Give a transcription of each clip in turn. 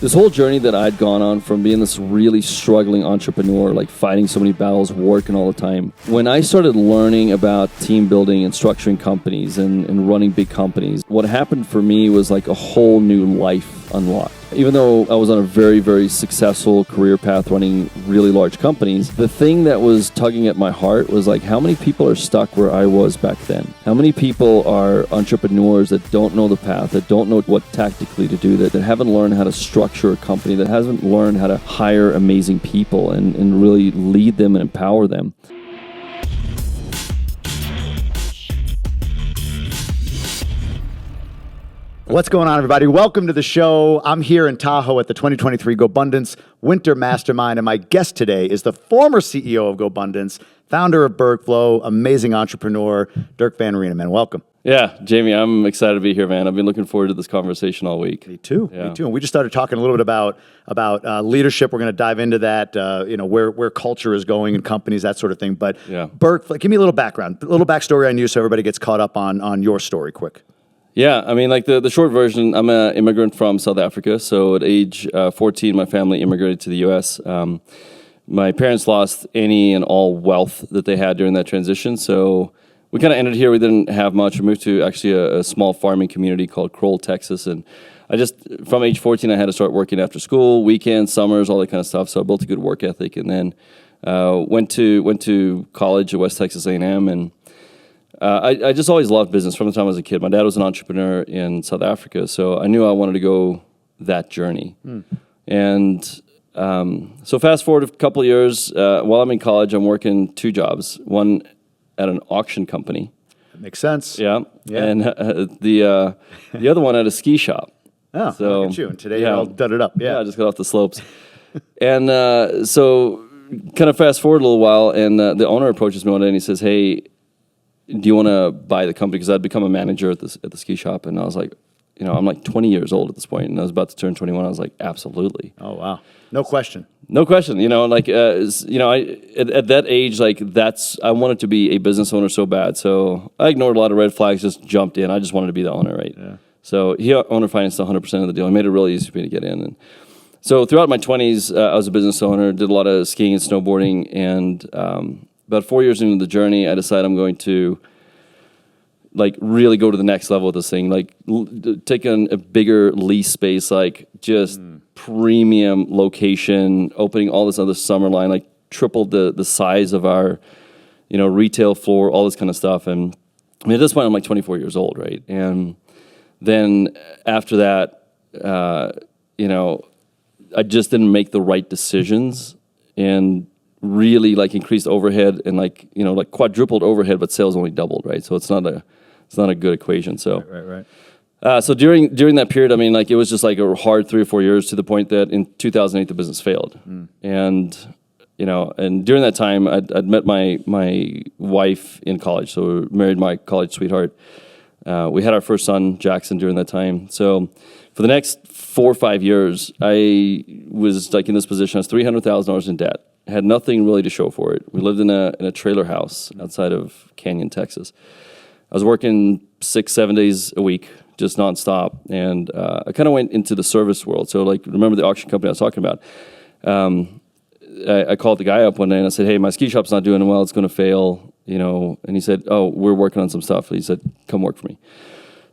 This whole journey that I'd gone on from being this really struggling entrepreneur, like fighting so many battles, working all the time, when I started learning about team building and structuring companies and running big companies, what happened for me was like a whole new life unlocked. Even though I was on a very, very successful career path running really large companies, the thing that was tugging at my heart was like, how many people are stuck where I was back then? How many people are entrepreneurs that don't know the path, that don't know what tactically to do, that haven't learned how to structure a company, that hasn't learned how to hire amazing people and really lead them and empower them? What's going on, everybody? Welcome to the show. I'm here in Tahoe at the 2023 Gobundance Winter Mastermind, and my guest today is the former CEO of Gobundance, founder of BERGflow, amazing entrepreneur, Dirk van Reenen. Man, welcome. Yeah, Jamie, I'm excited to be here, man. I've been looking forward to this conversation all week. Me too. And we just started talking a little bit about leadership. We're going to dive into that, where culture is going in companies, that sort of thing. But BERGflow, give me a little background, a little backstory on you so everybody gets caught up on your story quick. Yeah, I mean, like the short version, I'm an immigrant from South Africa. So at age 14, my family immigrated to the U.S. My parents lost any and all wealth that they had during that transition. So we kind of ended here. We didn't have much. We moved to actually a small farming community called Kroll, Texas. And from age 14, I had to start working after school, weekends, summers, all that kind of stuff. So I built a good work ethic, and then went to college at West Texas A&M, and I just always loved business from the time I was a kid. My dad was an entrepreneur in South Africa, so I knew I wanted to go that journey. And so fast forward a couple of years, while I'm in college, I'm working two jobs. One at an auction company. That makes sense. Yeah. And the other one at a ski shop. Oh, so, look at you. And today you're all dudded up. Yeah, I just got off the slopes. And so kind of fast forward a little while, and the owner approaches me one day and he says, "Hey, do you want to buy the company?" Because I'd become a manager at the ski shop, and I was like, I'm like 20 years old at this point, and I was about to turn 21. I was like, absolutely. Oh wow, no question. No question. At that age, like I wanted to be a business owner so bad, so I ignored a lot of red flags, just jumped in. I just wanted to be the owner, right? Yeah. So he owner financed 100% of the deal. He made it really easy for me to get in, and so throughout my 20s, I was a business owner, did a lot of skiing and snowboarding, and about 4 years into the journey, I decided I'm going to really go to the next level with this thing, take on a bigger lease space, just premium location, opening all this other summer line, tripled the size of our, retail floor, all this kind of stuff. And I mean, at this point, I'm like 24 years old, right? And then after that, I just didn't make the right decisions and really increased overhead and quadrupled overhead, but sales only doubled, right? So it's not a good equation. So Right. So during that period, I mean, it was just a hard 3 or 4 years, to the point that in 2008 the business failed. And and during that time I'd met my wife in college, so married my college sweetheart. We had our first son, Jackson, during that time. So for the next 4 or 5 years, I was in this position. I was $300,000 in debt. Had nothing really to show for it. We lived in a trailer house outside of Canyon, Texas. I was working 6-7 days a week, just nonstop, and I kind of went into the service world. So, remember the auction company I was talking about? I called the guy up one day and I said, "Hey, my ski shop's not doing well. It's going to fail." And he said, "Oh, we're working on some stuff." He said, "Come work for me."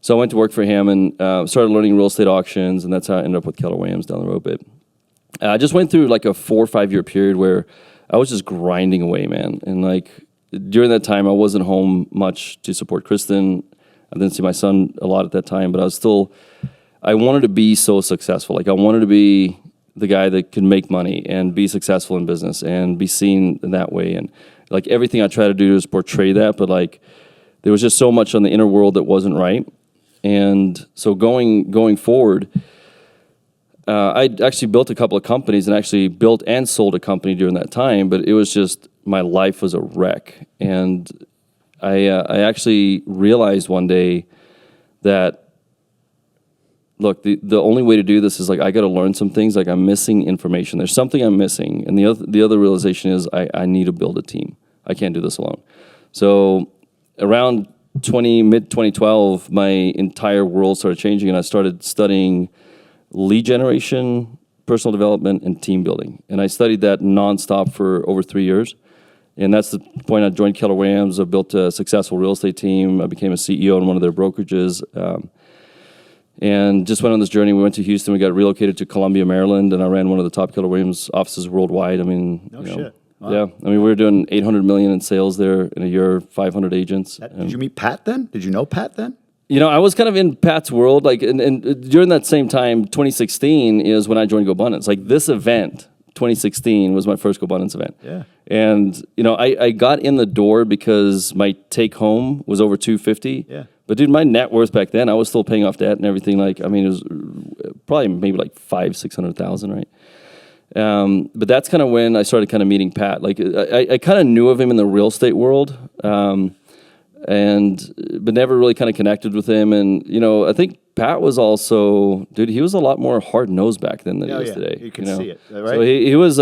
So I went to work for him and started learning real estate auctions, and that's how I ended up with Keller Williams down the road a bit. I just went through a 4 or 5 year period where I was just grinding away, man. And during that time, I wasn't home much to support Kristen. I didn't see my son a lot at that time, but I wanted to be so successful. I wanted to be the guy that could make money and be successful in business and be seen in that way. And everything I tried to do is portray that, but there was just so much on the inner world that wasn't right. And so going forward, I actually built a couple of companies and actually built and sold a company during that time, but it was just, my life was a wreck. And I actually realized one day that, look, the only way to do this is I got to learn some things. I'm missing information. There's something I'm missing. And the other realization is I need to build a team. I can't do this alone. So around mid 2012, my entire world started changing, and I started studying lead generation, personal development, and team building. And I studied that nonstop for over 3 years. And that's the point I joined Keller Williams. I built a successful real estate team. I became a CEO in one of their brokerages. And just went on this journey. We went to Houston. We got relocated to Columbia, Maryland, and I ran one of the top Keller Williams offices worldwide. I mean, No shit. Wow. Yeah. I mean, we were doing $800 million in sales there in a year, 500 agents. Did you meet Pat then? Did you know Pat then? I was kind of in Pat's world, like, and during that same time, 2016 is when I joined Gobundance. Like, this event, 2016, was my first Gobundance event. Yeah. And, I got in the door because my take home was over 250. Yeah. But dude, my net worth back then, I was still paying off debt and everything. Like, I mean, it was probably maybe like 500,000-600,000, right? But that's kind of when I started kind of meeting Pat. Like, I kind of knew of him in the real estate world, but never really kind of connected with him. And I think Pat was also, dude, he was a lot more hard nosed back then than he is today. You can see it, right? So he was.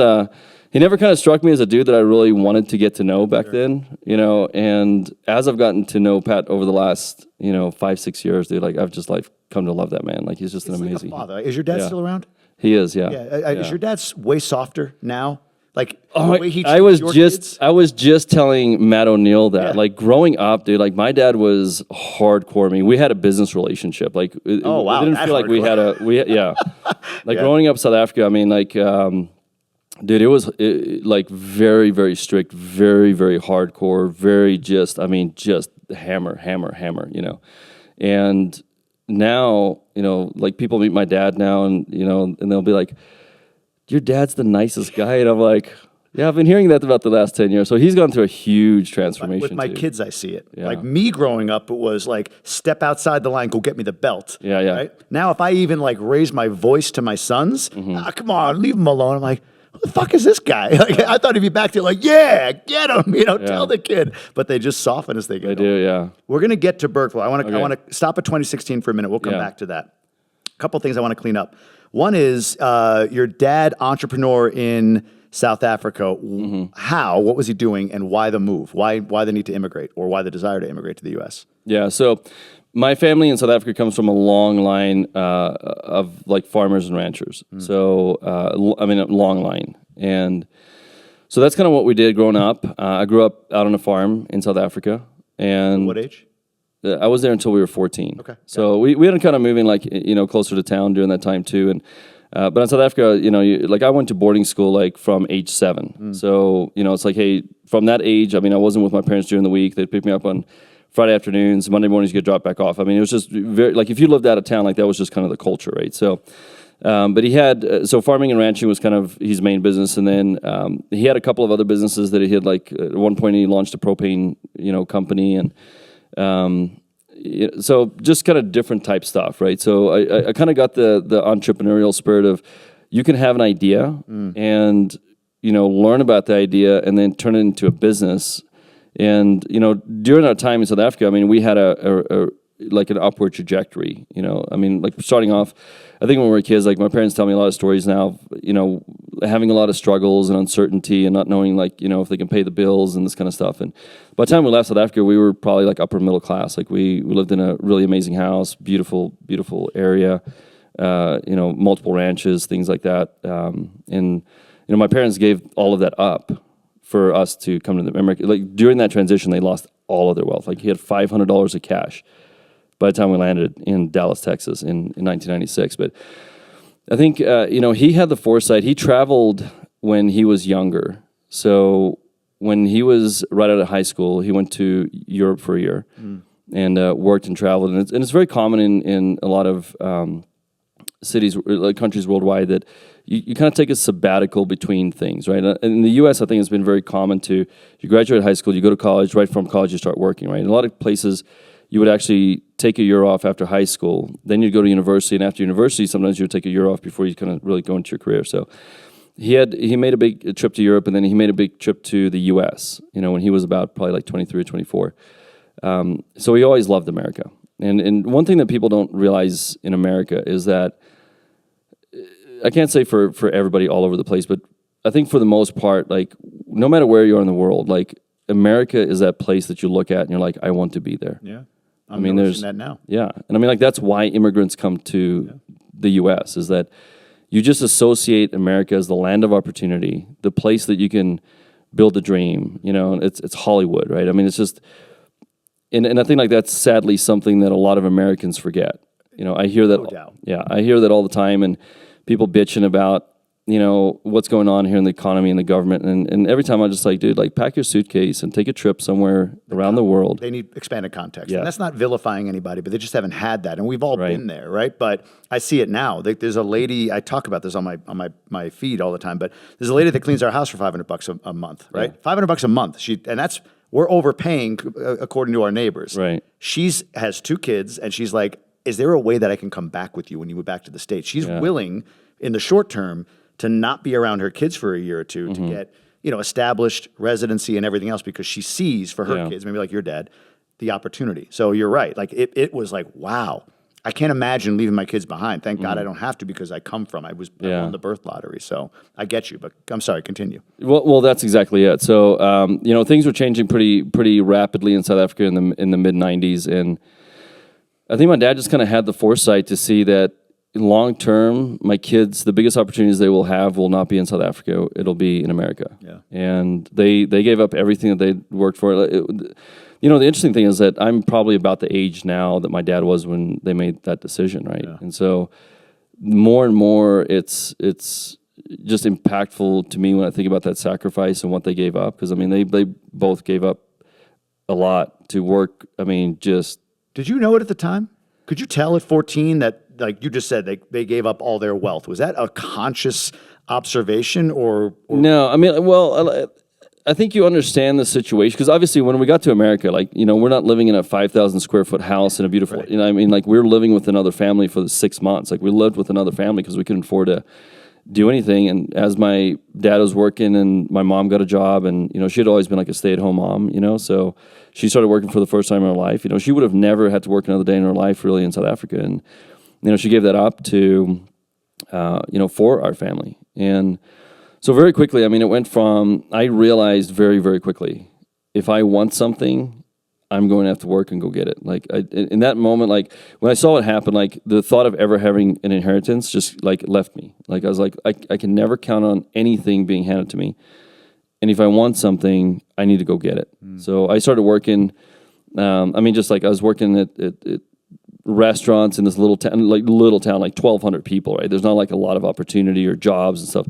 He never kind of struck me as a dude that I really wanted to get to know back then, and as I've gotten to know Pat over the last, 5-6 years, dude, like I've just come to love that man. Like he's just an amazing. Like a father. Is your dad still around? He is, yeah. Is your dad way softer now? Like the way he I was treats your just kids? I was just telling Matt O'Neill that like growing up, dude, like my dad was hardcore. I mean, we had a business relationship. Like, Oh, wow, it didn't that feel like we hardcore. had like growing up in South Africa. I mean, like, dude, it was like very, very strict, very, very hardcore, very just hammer, and now, like people meet my dad now and, and they'll be like, your dad's the nicest guy. And I'm like, yeah, I've been hearing that about the last 10 years. So he's gone through a huge transformation. With my too. kids, I see it. Yeah. Like me growing up, it was like, step outside the line, go get me the belt. Yeah, yeah. Right? Now, if I even like raise my voice to my sons, come on, leave them alone. I'm like, who the fuck is this guy? Like, I thought he'd be back there like, yeah, get him, tell the kid. But they just soften as they get older. They do, yeah. We're going to get to BERGflow. I want to stop at 2016 for a minute. We'll come Yeah. back to that. A couple things I want to clean up. One is your dad, entrepreneur in South Africa. How? What was he doing? And why the move? Why the need to immigrate, or why the desire to immigrate to the U.S.? Yeah, so my family in South Africa comes from a long line of like farmers and ranchers. So, a long line. And so that's kind of what we did growing up. I grew up out on a farm in South Africa. And What age? I was there until we were 14. Okay. So we ended up kind of moving like, closer to town during that time too. And but in South Africa, like I went to boarding school like from age 7. So, it's like, hey, from that age, I wasn't with my parents during the week. They'd pick me up on Friday afternoons, Monday mornings, you get dropped back off. It was just very, like if you lived out of town, like that was just kind of the culture, right? So, but he had, so farming and ranching was kind of his main business. And then he had a couple of other businesses that he had, like at one point he launched a propane, company. And so just kind of different type stuff, right? So I kind of got the entrepreneurial spirit of you can have an idea and, learn about the idea and then turn it into a business. And, during our time in South Africa, we had like an upward trajectory, like starting off, I think when we were kids, like my parents tell me a lot of stories now, having a lot of struggles and uncertainty and not knowing like, if they can pay the bills and this kind of stuff. And by the time we left South Africa, we were probably like upper middle class. Like we lived in a really amazing house, beautiful, beautiful area, multiple ranches, things like that. And, my parents gave all of that up for us to come to America. Like during that transition, they lost all of their wealth. Like he had $500 of cash by the time we landed in Dallas, Texas in 1996. But I think, he had the foresight. He traveled when he was younger. So when he was right out of high school, he went to Europe for a year and worked and traveled. And it's very common in a lot of cities, like countries worldwide, that you kind of take a sabbatical between things, right? In the U.S., I think it's been very common to, you graduate high school, you go to college, right from college you start working, right? In a lot of places, you would actually take a year off after high school, then you'd go to university, and after university, sometimes you would take a year off before you kind of really go into your career. So he made a big trip to Europe, and then he made a big trip to the U.S., when he was about probably like 23 or 24. So he always loved America. And one thing that people don't realize in America is that, I can't say for everybody all over the place, but I think for the most part, like no matter where you are in the world, like America is that place that you look at and you're like, I want to be there. Yeah. There's that now. Yeah. And like that's why immigrants come to the U.S. is that you just associate America as the land of opportunity, the place that you can build a dream. You know, it's Hollywood, right? I mean, it's just, and I think like that's sadly something that a lot of Americans forget. You know, I hear that. No doubt. Yeah, I hear that all the time, and people bitching about, you know, what's going on here in the economy and the government. And every time I'm just like, dude, like pack your suitcase and take a trip somewhere around the world. They need expanded context. Yeah. And that's not vilifying anybody, but they just haven't had that. And we've all been there, right? But I see it now. There's a lady, I talk about this on my feed all the time, but there's a lady that cleans our house for $500 a month, right? Yeah. $500 a month. And that's, we're overpaying according to our neighbors. Right. Has 2 kids, and she's like, is there a way that I can come back with you when you move back to the States? She's willing in the short term to not be around her kids for a year or two to get, you know, established residency and everything else, because she sees for her kids, maybe like your dad, the opportunity. So you're right. Like it was like, wow, I can't imagine leaving my kids behind. Thank God I don't have to, because I won the birth lottery. So I get you, but I'm sorry, continue. Well, that's exactly it. So, you know, things were changing pretty rapidly in South Africa in the mid 90s. And I think my dad just kind of had the foresight to see that long term, my kids, the biggest opportunities they will have will not be in South Africa. It'll be in America. Yeah. And they gave up everything that they worked for. You know, the interesting thing is that I'm probably about the age now that my dad was when they made that decision, right? Yeah. And so more and more, it's just impactful to me when I think about that sacrifice and what they gave up. Because, I mean, they both gave up a lot to work. I mean, just... Did you know it at the time? Could you tell at 14 that, like you just said, they gave up all their wealth? Was that a conscious observation or? No, I mean, well, I think you understand the situation, because obviously when we got to America, like, you know, we're not living in a 5,000 square foot house in a beautiful, you know, I mean, like we're living with another family for 6 months. Like we lived with another family because we couldn't afford to do anything. And as my dad was working and my mom got a job, and, you know, she had always been like a stay-at-home mom, you know, so she started working for the first time in her life. You know, she would have never had to work another day in her life really in South Africa. And, you know, she gave that up to, you know, for our family. And so very quickly, I mean, it went from, I realized very, very quickly, if I want something, I'm going to have to work and go get it. Like in that moment, like when I saw it happen, like the thought of ever having an inheritance just like left me. Like I was like, I can never count on anything being handed to me. And if I want something, I need to go get it. So I started working, I mean, just like I was working at restaurants in this little town, like 1,200 people, right? There's not like a lot of opportunity or jobs and stuff.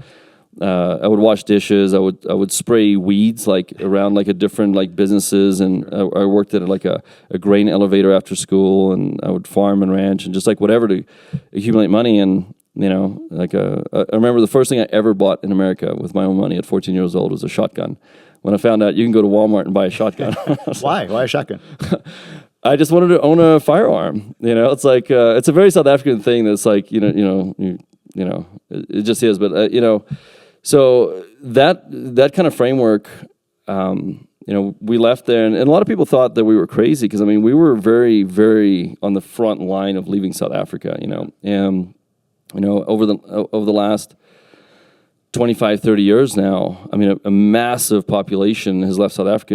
I would wash dishes. I would spray weeds like around like a different like businesses, and I worked at like a grain elevator after school, and I would farm and ranch and just like whatever to accumulate money. And you know, like I remember the first thing I ever bought in America with my own money at 14 years old was a shotgun. When I found out you can go to Walmart and buy a shotgun. Why a shotgun? I just wanted to own a firearm. You know, it's like it's a very South African thing. That's like you know, it just is. But you know. So that kind of framework, you know, we left there, and a lot of people thought that we were crazy because, I mean, we were very, very on the front line of leaving South Africa, you know. And, you know, over the last 25, 30 years now, I mean, a massive population has left South Africa.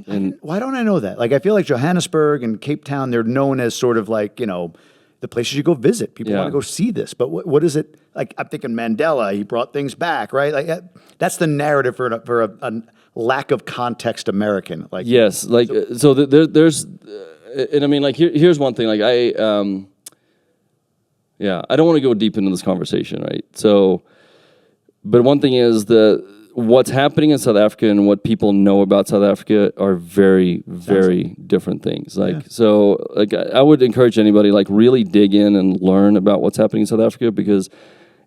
And why don't I know that? Like, I feel like Johannesburg and Cape Town, they're known as sort of like, you know, the places you go visit. People want to go see this. But what is it? Like, I'm thinking Mandela, he brought things back, right? Like that's the narrative for a lack of context American. Like yes, like so there's, and I mean, like here's one thing. Like I don't want to go deep into this conversation, right? So, but one thing is what's happening in South Africa and what people know about South Africa are very, very different things. Like, so like I would encourage anybody, like really dig in and learn about what's happening in South Africa, because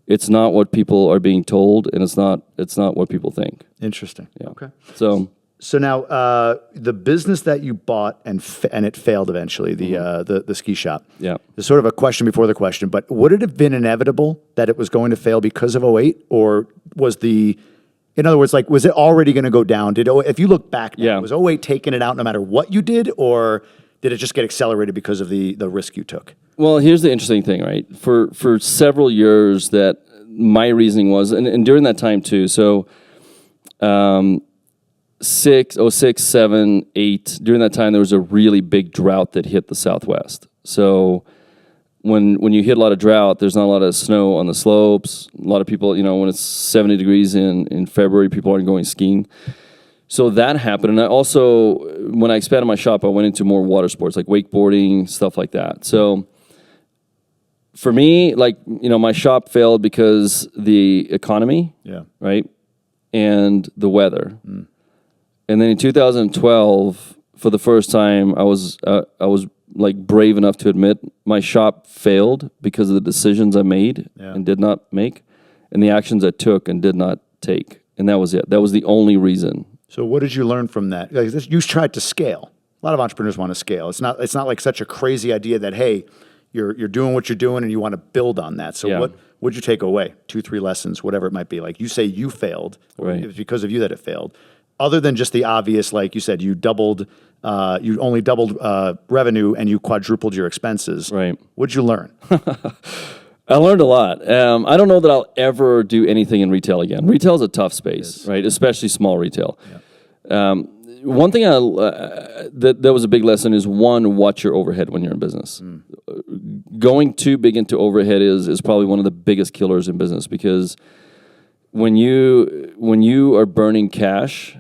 it's not what people are being told, and it's not what people think. Interesting. Yeah. Okay. So now the business that you bought and it failed eventually, the ski shop. Yeah. There's sort of a question before the question, but would it have been inevitable that it was going to fail because of '08, or was in other words, like, was it already going to go down? If you look back now, was '08 taking it out no matter what you did, or did it just get accelerated because of the risk you took? Well, here's the interesting thing, right? For several years, that my reasoning was, and during that time too, so 06, 07, 8, during that time, there was a really big drought that hit the Southwest. So when you hit a lot of drought, there's not a lot of snow on the slopes. A lot of people, when it's 70 degrees in February, people aren't going skiing. So that happened. And I also, when I expanded my shop, I went into more water sports, like wakeboarding, stuff like that. So for me, my shop failed because the economy, right, and the weather. And then in 2012, for the first time, I was like brave enough to admit my shop failed because of the decisions I made and did not make, and the actions I took and did not take. And that was it. That was the only reason. So what did you learn from that? You tried to scale. A lot of entrepreneurs want to scale. It's not like such a crazy idea that, hey, you're doing what you're doing and you want to build on that. So what would you take away? 2-3 lessons, whatever it might be. Like you say you failed, or it was because of you that it failed. Other than just the obvious, like you said, you only doubled revenue and you quadrupled your expenses. Right. What'd you learn? I learned a lot. I don't know that I'll ever do anything in retail again. Retail is a tough space, right? Especially small retail. Yeah. One thing that was a big lesson is, one, watch your overhead when you're in business. Going too big into overhead is probably one of the biggest killers in business, because when you are burning cash,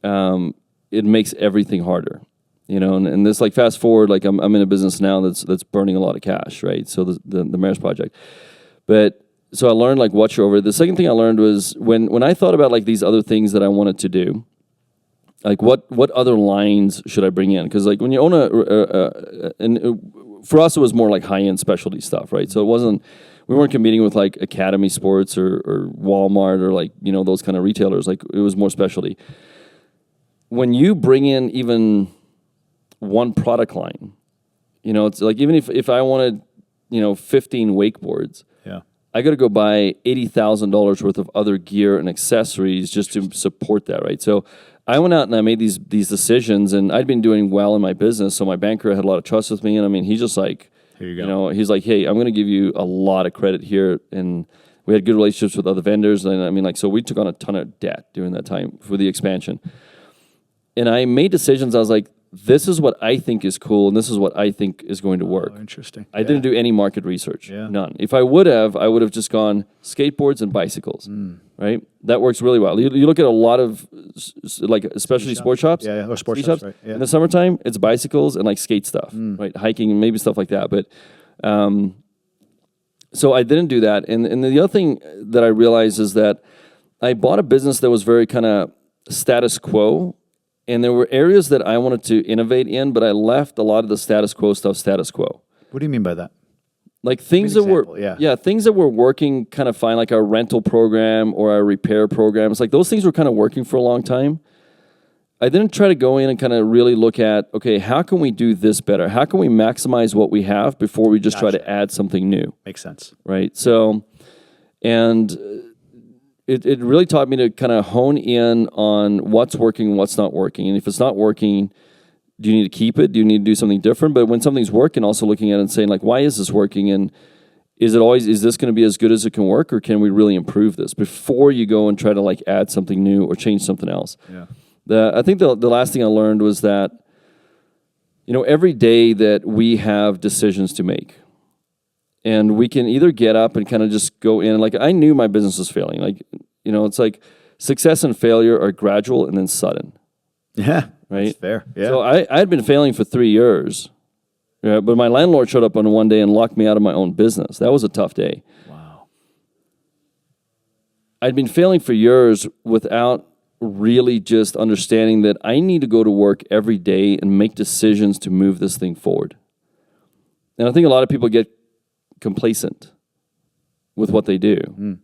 it makes everything harder. And this, like, fast forward, like I'm in a business now that's burning a lot of cash, right? So the MERUS project. But so I learned, like, watch your overhead. The second thing I learned was when I thought about, like, these other things that I wanted to do, like what other lines should I bring in? Because, like, when you own for us it was more like high-end specialty stuff, right? So we weren't competing with like Academy Sports or Walmart or like, those kind of retailers. Like, it was more specialty. When you bring in even one product line, it's like, even if I wanted, 15 wakeboards, I got to go buy $80,000 worth of other gear and accessories just to support that, right? So I went out and I made these decisions, and I'd been doing well in my business, so my banker had a lot of trust with me, and I mean, he's just like, here you go. He's like, hey, I'm going to give you a lot of credit here, and we had good relationships with other vendors, and I mean, like, so we took on a ton of debt during that time for the expansion. And I made decisions. I was like, this is what I think is cool, and this is what I think is going to work. Oh, interesting. I didn't do any market research, none. If I would have just gone skateboards and bicycles, right? That works really well. You look at a lot of, like, especially sports shops. Or sports shops, right? Yeah. In the summertime, it's bicycles and, like, skate stuff, right? Hiking and maybe stuff like that. But so I didn't do that. And the other thing that I realized is that I bought a business that was very kind of status quo. And there were areas that I wanted to innovate in, but I left a lot of the status quo stuff status quo. What do you mean by that? Like things that were things that were working kind of fine, like our rental program or our repair programs. Like, those things were kind of working for a long time. I didn't try to go in and kind of really look at, okay, how can we do this better? How can we maximize what we have before we just try to add something new? Makes sense. Right. So, and it really taught me to kind of hone in on what's working and what's not working. And if it's not working, do you need to keep it? Do you need to do something different? But when something's working, also looking at it and saying, like, why is this working? And is this going to be as good as it can work, or can we really improve this before you go and try to, like, add something new or change something else? Yeah. I think the last thing I learned was that, every day that we have decisions to make, and we can either get up and kind of just go in. Like, I knew my business was failing. Like, it's like success and failure are gradual and then sudden. Yeah. Right? That's fair. Yeah. So I had been failing for 3 years. Yeah, but my landlord showed up on one day and locked me out of my own business. That was a tough day. Wow. I'd been failing for years without really just understanding that I need to go to work every day and make decisions to move this thing forward. And I think a lot of people get complacent with what they do.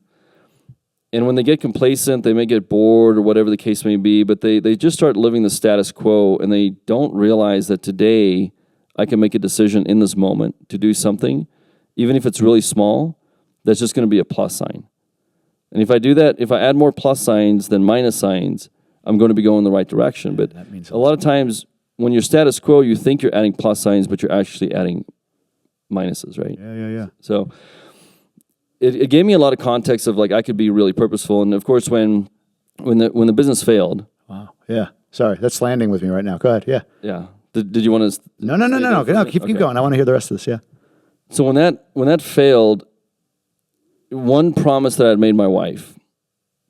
And when they get complacent, they may get bored or whatever the case may be, but they just start living the status quo, and they don't realize that today I can make a decision in this moment to do something, even if it's really small, that's just going to be a plus sign. And if I do that, if I add more plus signs than minus signs, I'm going to be going the right direction. But a lot of times when you're status quo, you think you're adding plus signs, but you're actually adding minuses, right? Yeah. So it gave me a lot of context of, like, I could be really purposeful. And of course, when the business failed. Wow. Yeah. Sorry, that's landing with me right now. Go ahead. Yeah. Yeah. Did you want to? No. Keep going. I want to hear the rest of this. Yeah. So when that failed, one promise that I had made my wife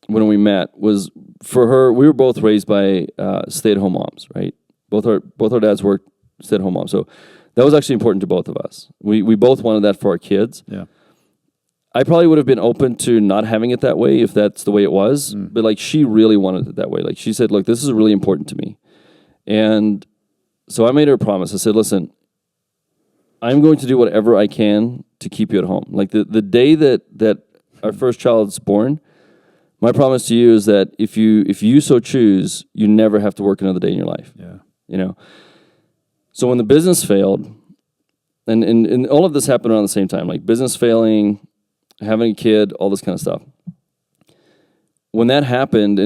when we met was for her. We were both raised by stay-at-home moms, right? Both our dads worked stay-at-home moms, so that was actually important to both of us. We both wanted that for our kids. Yeah. I probably would have been open to not having it that way if that's the way it was, but like she really wanted it that way. Like she said, look, this is really important to me. And so I made her a promise. I said, listen, I'm going to do whatever I can to keep you at home. Like the day that our first child is born, my promise to you is that if you so choose, you never have to work another day in your life. Yeah. You know? So when the business failed, and all of this happened around the same time, like business failing, having a kid, all this kind of stuff. When that happened,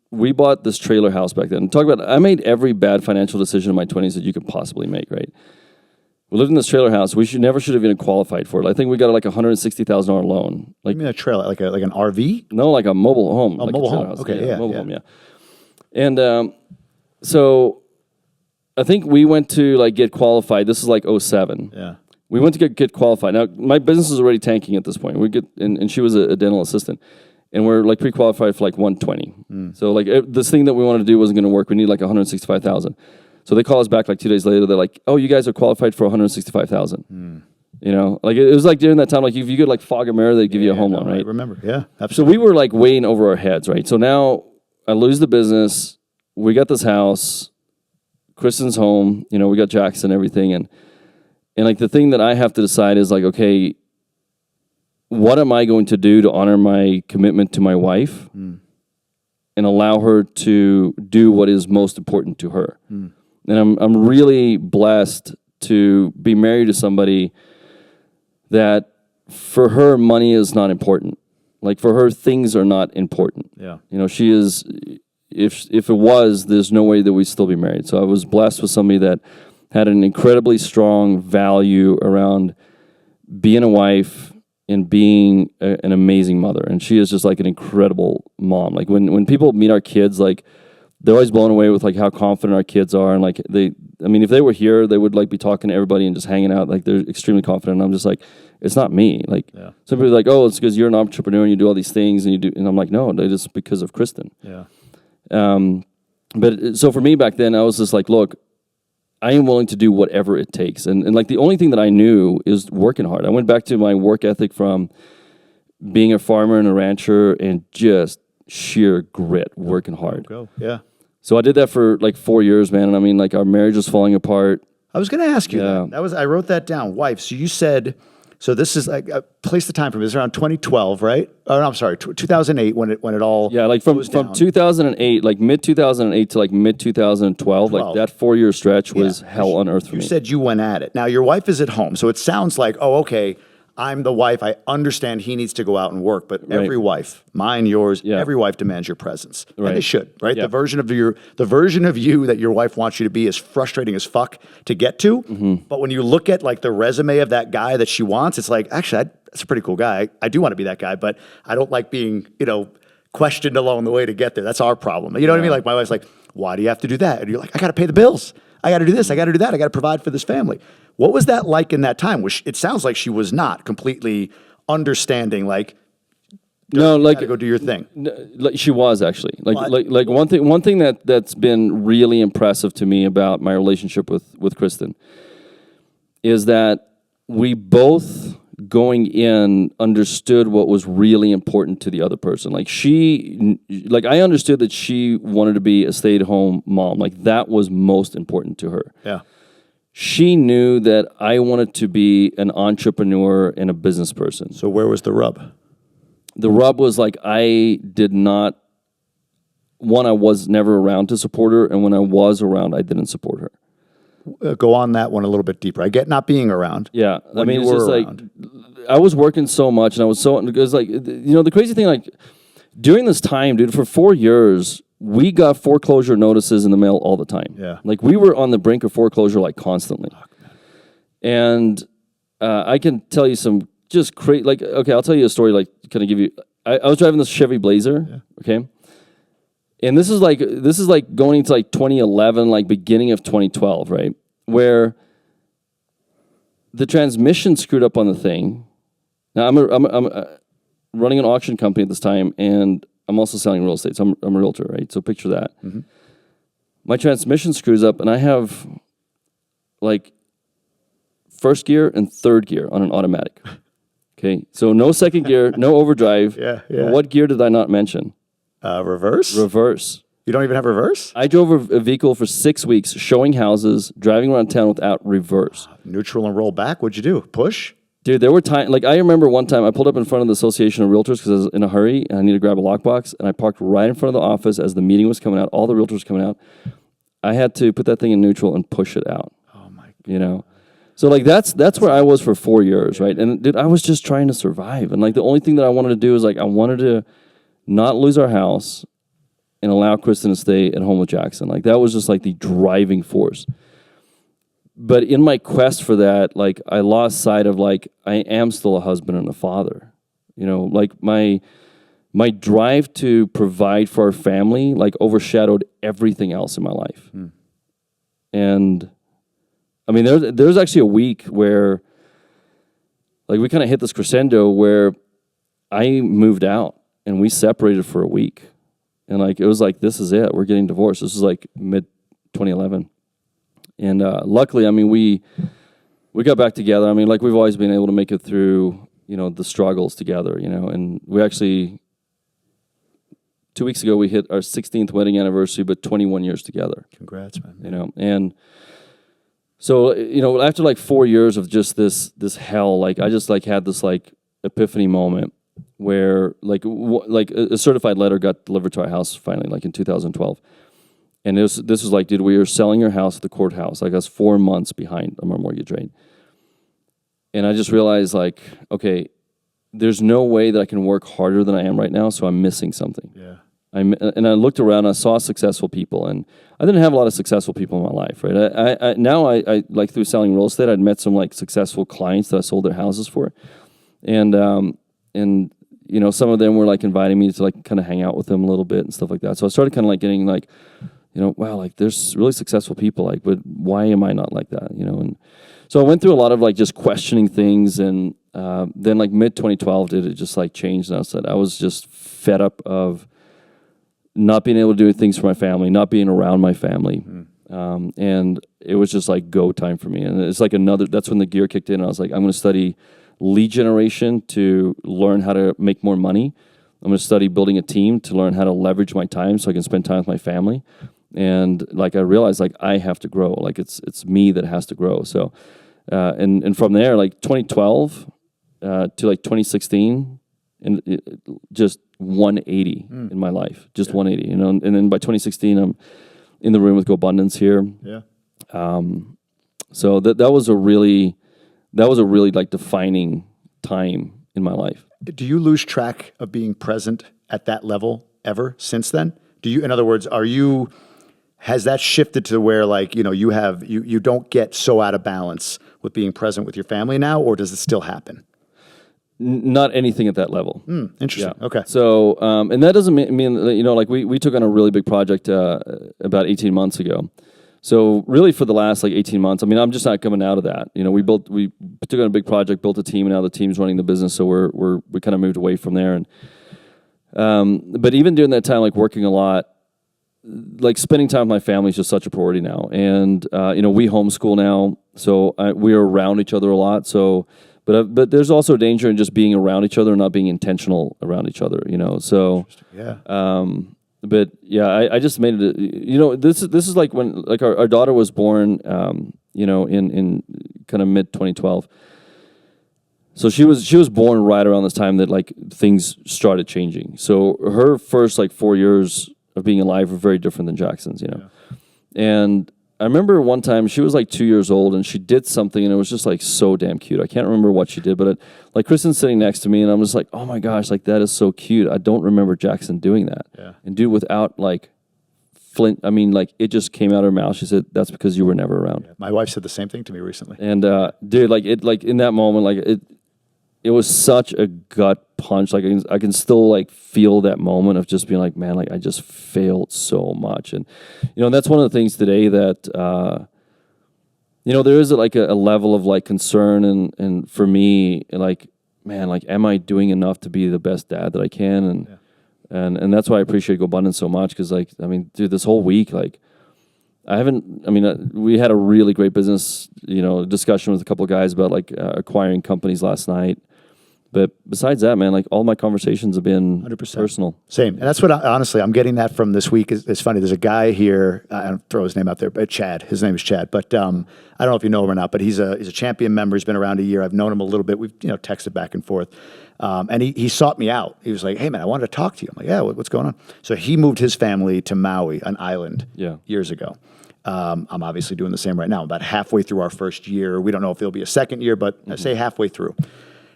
we bought this trailer house back then. Talk about, I made every bad financial decision in my 20s that you could possibly make, right? We lived in this trailer house. We never should have even qualified for it. I think we got like a $160,000 loan. Like, you mean a trailer, like an RV? No, like a mobile home. A like mobile a trailer home. house. Okay, yeah. Mobile home, yeah. And so I think we went to like get qualified. This is like 07. Yeah. We went to get qualified. Now, my business is already tanking at this point. And she was a dental assistant. And we're like pre-qualified for like 120. So like this thing that we wanted to do wasn't going to work. We need like 165,000. So they call us back like 2 days later. They're like, oh, you guys are qualified for 165,000. You know, like it was like during that time, like if you could like fog a mirror, they'd give you a home loan, right? I remember, yeah, So absolutely. we were like weighing over our heads, right? So now I lose the business. We got this house. Kristen's home. You know, we got Jackson, everything. And like the thing that I have to decide is like, okay, what am I going to do to honor my commitment to my wife and allow her to do what is most important to her? And I'm really blessed to be married to somebody that for her, money is not important. Like for her, things are not important. Yeah. You know, she is, if it was, there's no way that we'd still be married. So I was blessed with somebody that had an incredibly strong value around being a wife and being an amazing mother. And she is just like an incredible mom. Like when people meet our kids, like they're always blown away with like how confident our kids are. And like if they were here, they would like be talking to everybody and just hanging out. Like they're extremely confident. And I'm just like, it's not me. Like some people are like, oh, it's because you're an entrepreneur and you do all these things and you do. And I'm like, no, it's just because of Kristen. Yeah. But so for me back then, I was just like, look, I am willing to do whatever it takes. And like the only thing that I knew is working hard. I went back to my work ethic from being a farmer and a rancher and just sheer grit, working hard. Go. Yeah. So I did that for like 4 years, man. And I mean, like our marriage was falling apart. I was going to ask you that. I wrote that down. Wife. So you said, so this is like, place the time for me. It's around 2012, right? Oh, no, I'm sorry, 2008 when it all like from 2008, like mid 2008 to like mid 2012, like that 4 year stretch was hell on earth for me. You said you went at it. Now your wife is at home, so it sounds like, oh, okay, I'm the wife. I understand he needs to go out and work, but every wife, mine, yours, every wife demands your presence, and they should, right? The version of you that your wife wants you to be is frustrating as fuck to get to. But when you look at like the resume of that guy that she wants, it's like, actually, that's a pretty cool guy. I do want to be that guy, but I don't like being, questioned along the way to get there. That's our problem. You know what I mean? Like my wife's like, why do you have to do that? And you're like, I got to pay the bills. I got to do this. I got to do that. I got to provide for this family. What was that like in that time? It sounds like she was not completely understanding. Like, no, like go do your thing. Like she was actually like one thing that's been really impressive to me about my relationship with Kristen is that we both going in understood what was really important to the other person. Like I understood that she wanted to be a stay-at-home mom. Like that was most important to her. Yeah. She knew that I wanted to be an entrepreneur and a business person. So where was the rub? The rub was like I was never around to support her, and when I was around, I didn't support her. Go on that one a little bit deeper. I get not being around. Yeah, I mean, it's just around. Like I was working so much, and I was so because like the crazy thing, like during this time, dude, for 4 years, we got foreclosure notices in the mail all the time. Yeah, like we were on the brink of foreclosure like constantly. And I can tell you some just crazy. Like, okay, I'll tell you a story. Like, kind of give you. I was driving this Chevy Blazer. Okay. And this is like going into like 2011, like beginning of 2012, right? Where the transmission screwed up on the thing. Now I'm running an auction company at this time, and I'm also selling real estate. So I'm a realtor, right? So picture that. Mm-hmm. My transmission screws up, and I have like first gear and third gear on an automatic. Okay, so no second gear, no overdrive. Yeah. What gear did I not mention? Reverse? Reverse. You don't even have reverse? I drove a vehicle for 6 weeks, showing houses, driving around town without reverse. Neutral and roll back? What'd you do? Push? Dude, there were times, like I remember one time I pulled up in front of the Association of Realtors because I was in a hurry and I needed to grab a lockbox, and I parked right in front of the office as the meeting was coming out, all the realtors coming out. I had to put that thing in neutral and push it out. Oh my God. You know? So like that's where I was for 4 years, right? And dude, I was just trying to survive. And like the only thing that I wanted to do is like I wanted to not lose our house and allow Kristen to stay at home with Jackson. Like that was just like the driving force. But in my quest for that, like I lost sight of like I am still a husband and a father. You know, like my drive to provide for our family like overshadowed everything else in my life. And I mean, there's actually a week where like we kind of hit this crescendo where I moved out and we separated for a week. And like, it was like, this is it. We're getting divorced. This was like mid-2011. And luckily, I mean, we got back together. I mean, like we've always been able to make it through, you know, the struggles together, you know. And we actually, 2 weeks ago, we hit our 16th wedding anniversary, but 21 years together. Congrats, man. You know, and so, you know, after like 4 years of just this hell, like I just like had this like epiphany moment where like a certified letter got delivered to our house finally, like in 2012. And this was like, dude, we are selling your house at the courthouse. Like I was 4 months behind on my mortgage rate. And I just realized like, okay, there's no way that I can work harder than I am right now, so I'm missing something. Yeah. And I looked around, and I saw successful people, and I didn't have a lot of successful people in my life, right? I now like through selling real estate, I'd met some like successful clients that I sold their houses for, and you know, some of them were like inviting me to like kind of hang out with them a little bit and stuff like that. So I started kind of like getting like, you know, wow, like there's really successful people, like, but why am I not like that, you know? And so I went through a lot of like just questioning things, and then like mid-2012 it just like changed, and I was just fed up of not being able to do things for my family, not being around my family. And it was just like go time for me. And it's like that's when the gear kicked in. And I was like, I'm going to study lead generation to learn how to make more money. I'm going to study building a team to learn how to leverage my time so I can spend time with my family. And like, I realized like I have to grow. Like it's me that has to grow. So, and from there, like 2012 to like 2016, and just 180 in my life, just 180, you know. And then by 2016, I'm in the room with Gobundance here. Yeah. So that was a really like defining time in my life. Do you lose track of being present at that level ever since then? Do you, in other words, has that shifted to where like, you know, you don't get so out of balance with being present with your family now, or does it still happen? Not anything at that level. Interesting. Yeah. Okay. So, and that doesn't mean, you know, like we took on a really big project about 18 months ago. So really for the last like 18 months, I mean, I'm just not coming out of that. You know, we took on a big project, built a team, and now the team's running the business. So we kind of moved away from there. And, but even during that time, like working a lot, like spending time with my family is just such a priority now. And, you know, we homeschool now, so we are around each other a lot. So, but there's also danger in just being around each other and not being intentional around each other, you know. So, yeah. But yeah, I just made it. You know, this is like when like our daughter was born, you know, in kind of mid 2012. So she was born right around this time that like things started changing. So her first like 4 years of being alive were very different than Jackson's, you know. Yeah. And I remember one time she was like 2 years old and she did something and it was just like so damn cute. I can't remember what she did, but like Kristen's sitting next to me and I'm just like, oh my gosh, like that is so cute. I don't remember Jackson doing that. Yeah. And dude, without like flint, I mean, like it just came out of her mouth. She said, that's because you were never around. Yeah. My wife said the same thing to me recently. And dude, like it, like in that moment, like it was such a gut punch. Like I can still like feel that moment of just being like, man, like I just failed so much. And, you know, that's one of the things today that, there is like a level of like concern and for me, like, man, like, am I doing enough to be the best dad that I can? And that's why I appreciate Gobundance so much. Cause like, I mean, dude, this whole week, like we had a really great business, discussion with a couple of guys about like acquiring companies last night. But besides that, man, like all my conversations have been 100%. personal. Same. And that's what, honestly, I'm getting that from this week. It's funny. There's a guy here, I don't throw his name out there, but Chad. His name is Chad. But I don't know if you know him or not, but he's a champion member. He's been around a year. I've known him a little bit. We've texted back and forth. And he sought me out. He was like, hey, man, I wanted to talk to you. I'm like, yeah, what's going on? So he moved his family to Maui, an island, years ago. I'm obviously doing the same right now. I'm about halfway through our first year. We don't know if it'll be a second year, but I say halfway through.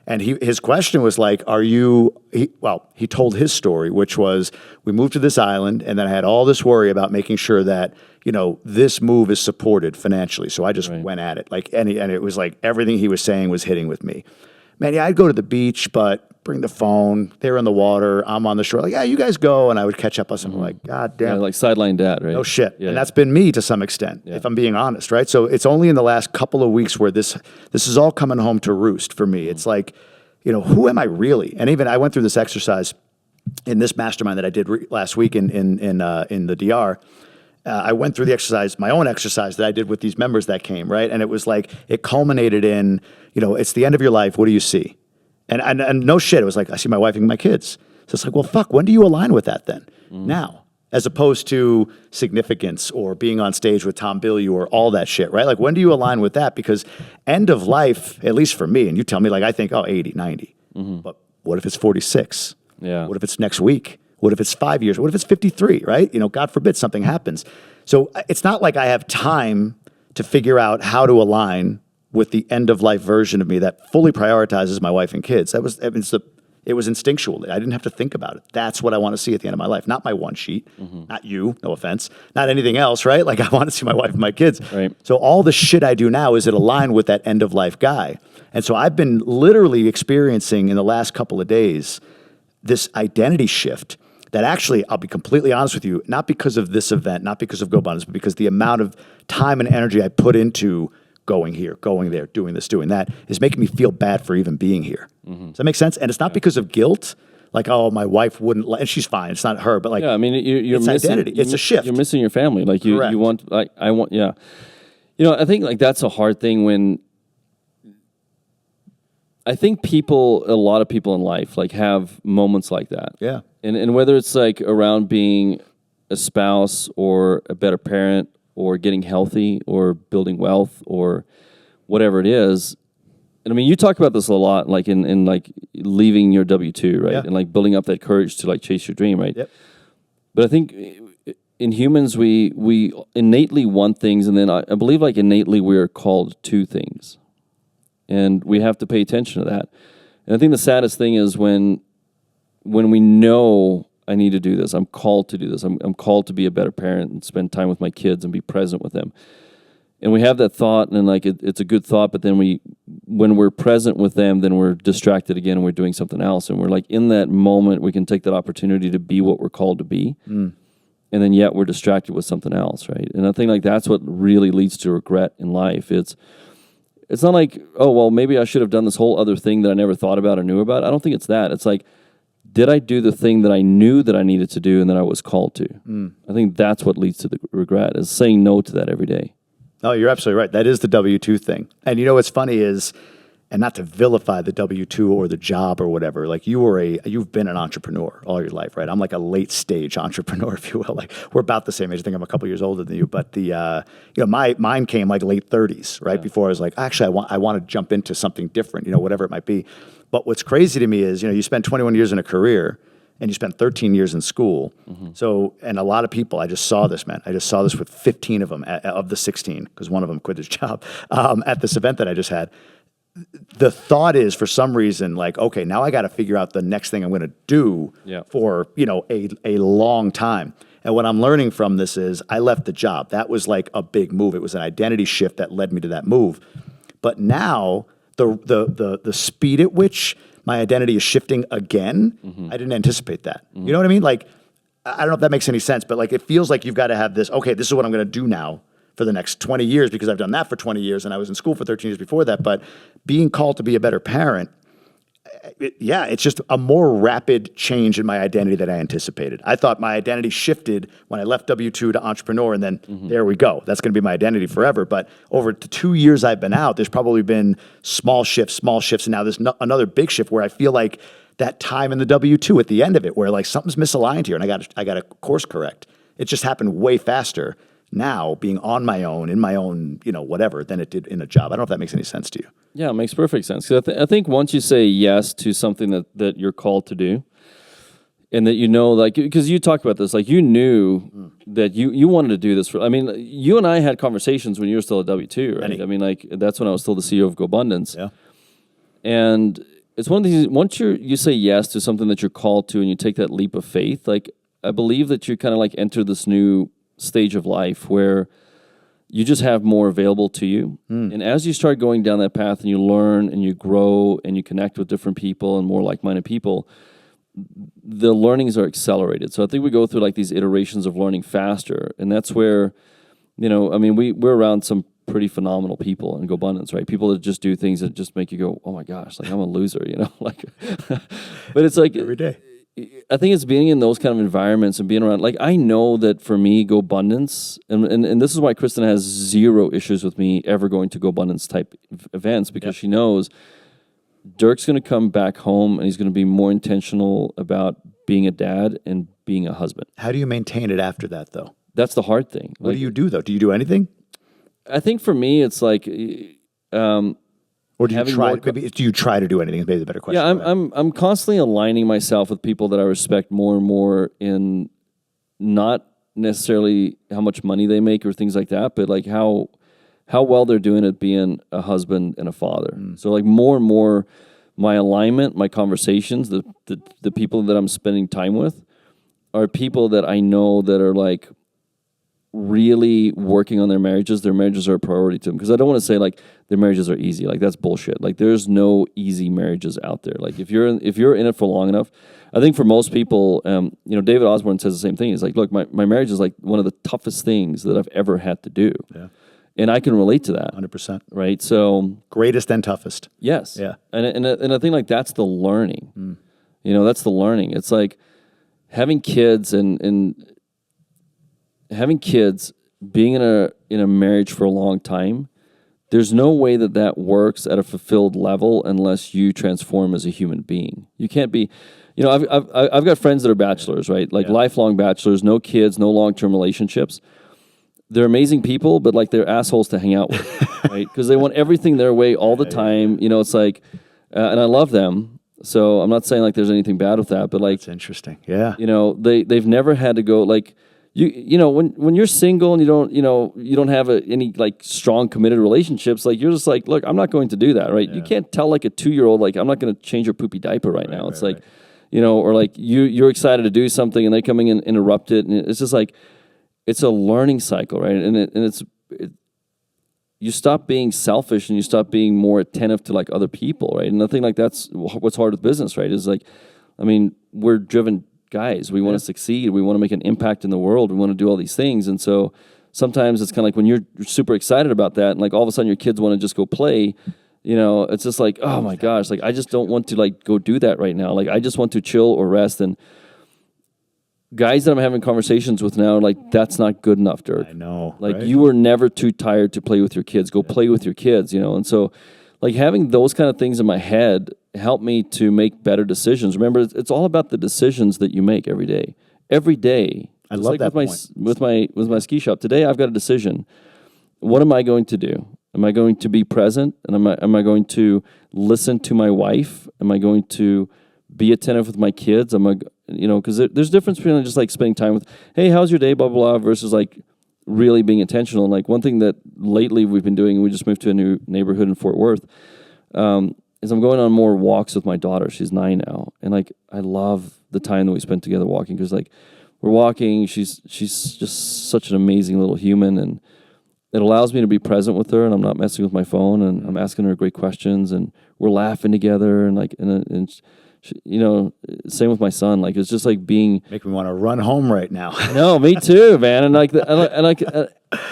And his question was like, he told his story, which was, we moved to this island, and then I had all this worry about making sure that, this move is supported financially. So I just went at it. And it was like everything he was saying was hitting with me. Man, yeah, I'd go to the beach, but bring the phone. They're in the water. I'm on the shore. Like, yeah, you guys go. And I would catch up on something like, God damn. Yeah, like sideline dad, right? No shit. Yeah. And that's been me to some extent, if I'm being honest, right? So it's only in the last couple of weeks where this is all coming home to roost for me. It's like, who am I really? And even I went through this exercise in this mastermind that I did last week in the DR. I went through the exercise, my own exercise that I did with these members that came, right? And it was like, it culminated in, it's the end of your life. What do you see? And no shit, it was like, I see my wife and my kids. So it's like, well, fuck, when do you align with that then? Now, as opposed to significance or being on stage with Tom Bilyeu or all that shit, right? Like, when do you align with that? Because end of life, at least for me, and you tell me, like, I think, 80, 90. But what if it's 46? Yeah. What if it's next week? What if it's 5 years? What if it's 53, right? God forbid something happens. So it's not like I have time to figure out how to align with the end of life version of me that fully prioritizes my wife and kids. It was instinctual. I didn't have to think about it. That's what I want to see at the end of my life. Not my one sheet, not you, no offense, not anything else, right? Like, I want to see my wife and my kids. Right. So all the shit I do now is it aligned with that end of life guy. And so I've been literally experiencing in the last couple of days this identity shift that actually, I'll be completely honest with you, not because of this event, not because of Gobundance, but because the amount of time and energy I put into going here, going there, doing this, doing that, is making me feel bad for even being here. Does that make sense? And it's not because of guilt, like, oh, my wife wouldn't, and she's fine, it's not her, but like, yeah, I mean, you're it's missing identity. It's a shift. You're missing your family. Like, you want, like, I want, yeah. I think like that's a hard thing when, I think a lot of people in life like have moments like that. Yeah. And whether it's like around being a spouse or a better parent or getting healthy or building wealth or whatever it is. And I mean, you talk about this a lot, like in like leaving your W-2, right? Yeah. And like building up that courage to like chase your dream, right? Yep. But I think in humans, we innately want things, and then I believe like innately we are called to things. And we have to pay attention to that. And I think the saddest thing is when we know I need to do this, I'm called to do this, I'm called to be a better parent and spend time with my kids and be present with them. And we have that thought, and like it's a good thought, but then when we're present with them, then we're distracted again and we're doing something else. And we're like, in that moment, we can take that opportunity to be what we're called to be. And then yet we're distracted with something else, right? And I think like that's what really leads to regret in life. It's not like, oh, well, maybe I should have done this whole other thing that I never thought about or knew about. I don't think it's that. It's like, did I do the thing that I knew that I needed to do and that I was called to? I think that's what leads to the regret, is saying no to that every day. Oh, you're absolutely right. That is the W-2 thing. And what's funny is, and not to vilify the W-2 or the job or whatever, like you've been an entrepreneur all your life, right? I'm like a late stage entrepreneur, if you will. Like, we're about the same age. I think I'm a couple years older than you, but mine came like late 30s, right? Yeah. Before I was like, actually, I want to jump into something different, whatever it might be. But what's crazy to me is, you spend 21 years in a career and you spent 13 years in school. So, and a lot of people, I just saw this, man. I just saw this with 15 of them of the 16, because one of them quit his job at this event that I just had. The thought is, for some reason, like, okay, now I got to figure out the next thing I'm going to do for, a long time. And what I'm learning from this is I left the job. That was like a big move. It was an identity shift that led me to that move. But now the speed at which my identity is shifting again, I didn't anticipate that. You know what I mean? Like, I don't know if that makes any sense, but like, it feels like you've got to have this, okay, this is what I'm going to do now for for the next 20 years because I've done that for 20 years and I was in school for 13 years before that. But being called to be a better parent, it's just a more rapid change in my identity than I anticipated. I thought my identity shifted when I left W-2 to entrepreneur, and then there we go. That's going to be my identity forever. But over the 2 years I've been out, there's probably been small shifts, and now there's another big shift where I feel like that time in the W-2 at the end of it, where like something's misaligned here, and I got to course correct. It just happened way faster now, being on my own, in my own, whatever, than it did in a job. I don't know if that makes any sense to you. Yeah, it makes perfect sense. 'Cause I think once you say yes to something that you're called to do, and that like, because you talked about this, like you knew that you wanted to do this. You and I had conversations when you were still at W-2, right? Like that's when I was still the CEO of Gobundance. Yeah. And it's one of these, once you say yes to something that you're called to and you take that leap of faith, like I believe that you kind of like enter this new stage of life where you just have more available to you. And as you start going down that path and you learn and you grow and you connect with different people and more like-minded people, the learnings are accelerated. So I think we go through like these iterations of learning faster. And that's where, we're around some pretty phenomenal people in Gobundance, right? People that just do things that just make you go, oh my gosh, like I'm a loser, like, but it's like every day. I think it's being in those kind of environments and being around, like I know that for me, Gobundance, and this is why Kristen has zero issues with me ever going to Gobundance type events, because she knows Dirk's going to come back home and he's going to be more intentional about being a dad and being a husband. How do you maintain it after that, though? That's the hard thing. What do you do, though? Do you do anything? I think for me, it's like... or do you try? Do you try to do anything? Is maybe the better question. Yeah, I'm constantly aligning myself with people that I respect more and more in not necessarily how much money they make or things like that, but like how well they're doing at being a husband and a father. So like more and more, my alignment, my conversations, the people that I'm spending time with are people that I know that are like really working on their marriages. Their marriages are a priority to them, because I don't want to say like their marriages are easy. Like that's bullshit. Like there's no easy marriages out there. Like if you're in it for long enough, I think for most people, David Osborne says the same thing. He's like, look, my marriage is like one of the toughest things that I've ever had to do. Yeah. And I can relate to that. 100%. Right. So greatest and toughest. Yes. Yeah. And I think like that's the learning. That's the learning. It's like having kids and having kids, being in a marriage for a long time, there's no way that works at a fulfilled level unless you transform as a human being. You can't be, I've got friends that are bachelors, right? Like lifelong bachelors, no kids, no long-term relationships. They're amazing people, but like they're assholes to hang out with, right? Because they want everything their way all the time. It's like, and I love them. So I'm not saying like there's anything bad with that, but like, it's interesting. Yeah. They've never had to go like, when you're single and you don't have any like strong committed relationships, like you're just like, look, I'm not going to do that, right? Yeah. You can't tell like a 2-year-old, like I'm not going to change your poopy diaper right now. It's like, or like you're excited to do something and they coming in and interrupt it, and it's just like, it's a learning cycle, right? And you stop being selfish and you stop being more attentive to like other people, right? And I think like that's what's hard with business, right? Is like, we're driven guys. We want to succeed. We want to make an impact in the world. We want to do all these things. And so sometimes it's kind of like when you're super excited about that and like all of a sudden your kids want to just go play, it's just like, oh my gosh, like I just don't want to like go do that right now. Like I just want to chill or rest. And guys that I'm having conversations with now, like that's not good enough, Dirk. I know. Like you were never too tired to play with your kids. Go play with your kids, And so like having those kind of things in my head help me to make better decisions. Remember, it's all about the decisions that you make every day. Every day. I love that point. With my ski shop today, I've got a decision. What am I going to do? Am I going to be present? And am I going to listen to my wife? Am I going to be attentive with my kids? Because there's a difference between just like spending time with, hey, how's your day, blah blah blah, versus like really being intentional. And like one thing that lately we've been doing, we just moved to a new neighborhood in Fort Worth, is I'm going on more walks with my daughter. She's 9 now. And like, I love the time that we spent together walking, because like we're walking, she's just such an amazing little human, and it allows me to be present with her, and I'm not messing with my phone, and I'm asking her great questions, and we're laughing together, and like, and Same with my son. Like, it's just like being. Make me want to run home right now. No, me too, man. And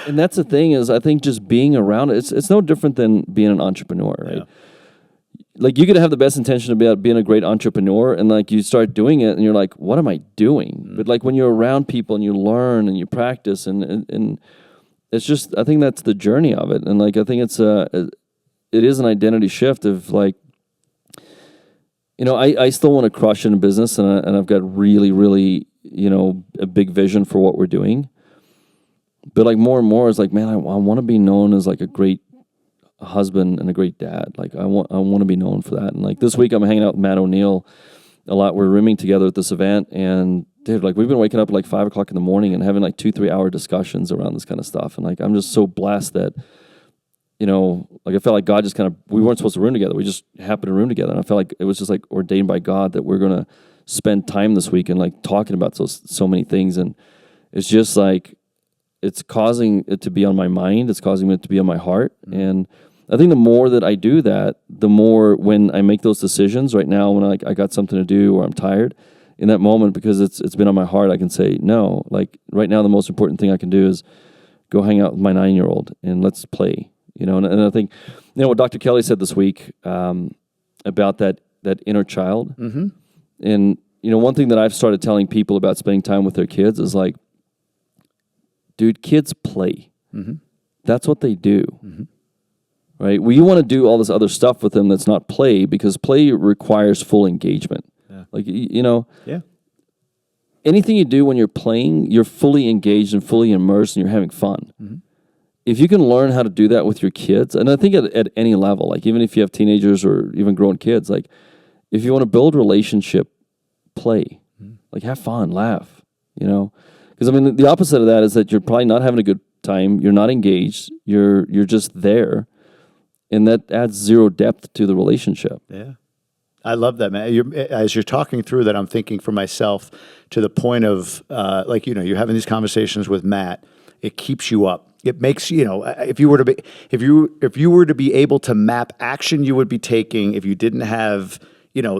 and that's the thing is, I think just being around it, it's no different than being an entrepreneur, right? Yeah. Like, you could have the best intention about being a great entrepreneur, and like you start doing it, and you're like, "What am I doing?" But like when you're around people and you learn and you practice, and it's just, I think that's the journey of it, and like I think it is an identity shift of like, I still want to crush in business, and I've got really, really, a big vision for what we're doing, but like more and more, it's like, man, I want to be known as like a great husband and a great dad. Like I want to be known for that. And like this week I'm hanging out with Matt O'Neill a lot. We're rooming together at this event, and dude, like we've been waking up at like 5 o'clock in the morning and having like 2-3 hour discussions around this kind of stuff. And like I'm just so blessed that like I felt like God just we weren't supposed to room together. We just happened to room together, and I felt like it was just like ordained by God that we're gonna spend time this week and like talking about so many things. And it's just like it's causing it to be on my mind. It's causing it to be on my heart. And I think the more that I do that, the more when I make those decisions right now, when I got something to do or I'm tired, in that moment, because it's been on my heart, I can say no. Like right now, the most important thing I can do is go hang out with my 9-year-old and let's play. And I think what Dr. Kelly said this week about that inner child. Mm-hmm. And one thing that I've started telling people about spending time with their kids is like, dude, kids play. Mm-hmm. That's what they do. Mm-hmm. Right? Well, you want to do all this other stuff with them that's not play, because play requires full engagement. Yeah. Like, yeah. Anything you do when you're playing, you're fully engaged and fully immersed and you're having fun. Mm-hmm. If you can learn how to do that with your kids, and I think at any level, like even if you have teenagers or even grown kids, like if you want to build relationship, play. Mm-hmm. Like have fun, laugh, Because the opposite of that is that you're probably not having a good time, you're not engaged, you're just there. And that adds zero depth to the relationship. Yeah. I love that, man. As you're talking through that, I'm thinking for myself to the point of, you're having these conversations with Matt. It keeps you up. It makes, if you were to be able to map action you would be taking if you didn't have,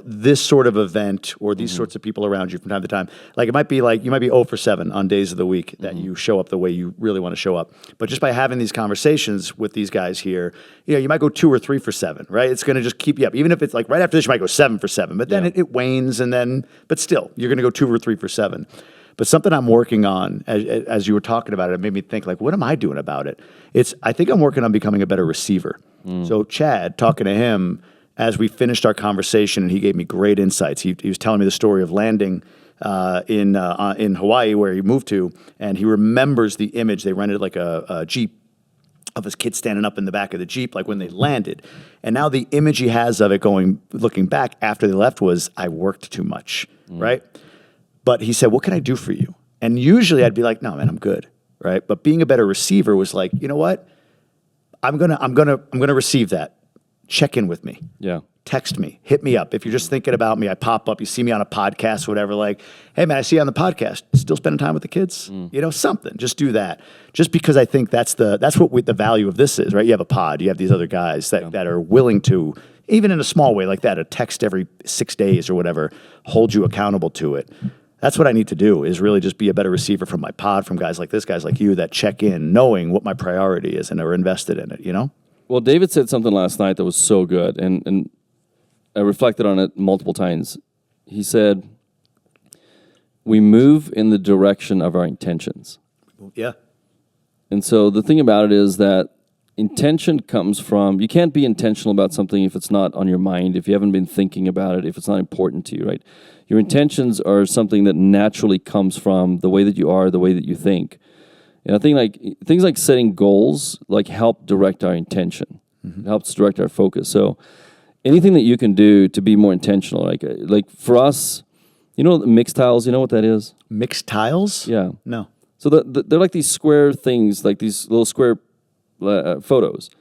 this sort of event or these sorts of people around you from time to time. Like it might be like you might be 0 for 7 on days of the week that you show up the way you really want to show up. But just by having these conversations with these guys here, you might go 2 or 3 for 7, right? It's going to just keep you up. Even if it's like right after this, you might go 7 for 7, but then it wanes, and then, but still, you're going to go 2 or 3 for 7. But something I'm working on, as you were talking about it made me think, like, what am I doing about it? I think I'm working on becoming a better receiver. So Chad, talking to him, as we finished our conversation, and he gave me great insights. He was telling me the story of landing in Hawaii, where he moved to, and he remembers the image. They rented like a Jeep of his kid standing up in the back of the Jeep, like when they landed. And now the image he has of it looking back after they left was, I worked too much, right? But he said, what can I do for you? And usually I'd be like, no, man, I'm good, right? But being a better receiver was like, you know what? I'm gonna receive that. Check in with me. Yeah. Text me. Hit me up. If you're just thinking about me, I pop up. You see me on a podcast, whatever. Like, hey, man, I see you on the podcast. Still spending time with the kids? Something. Just do that. Just because I think that's what the value of this is, right? You have a pod. You have these other guys that are willing to, even in a small way like that, a text every 6 days or whatever, hold you accountable to it. That's what I need to do, is really just be a better receiver from my pod, from guys like this, guys like you that check in, knowing what my priority is and are invested in it, Well, David said something last night that was so good, and I reflected on it multiple times. He said, we move in the direction of our intentions. Yeah. And so the thing about it is that intention comes from, you can't be intentional about something if it's not on your mind, if you haven't been thinking about it, if it's not important to you, right? Your intentions are something that naturally comes from the way that you are, the way that you think. And I think like things like setting goals like help direct our intention. It helps direct our focus. So anything that you can do to be more intentional, like for us, mixed tiles, you know what that is? Mixed tiles? Yeah. No. So they're like these square things, like these little square photos.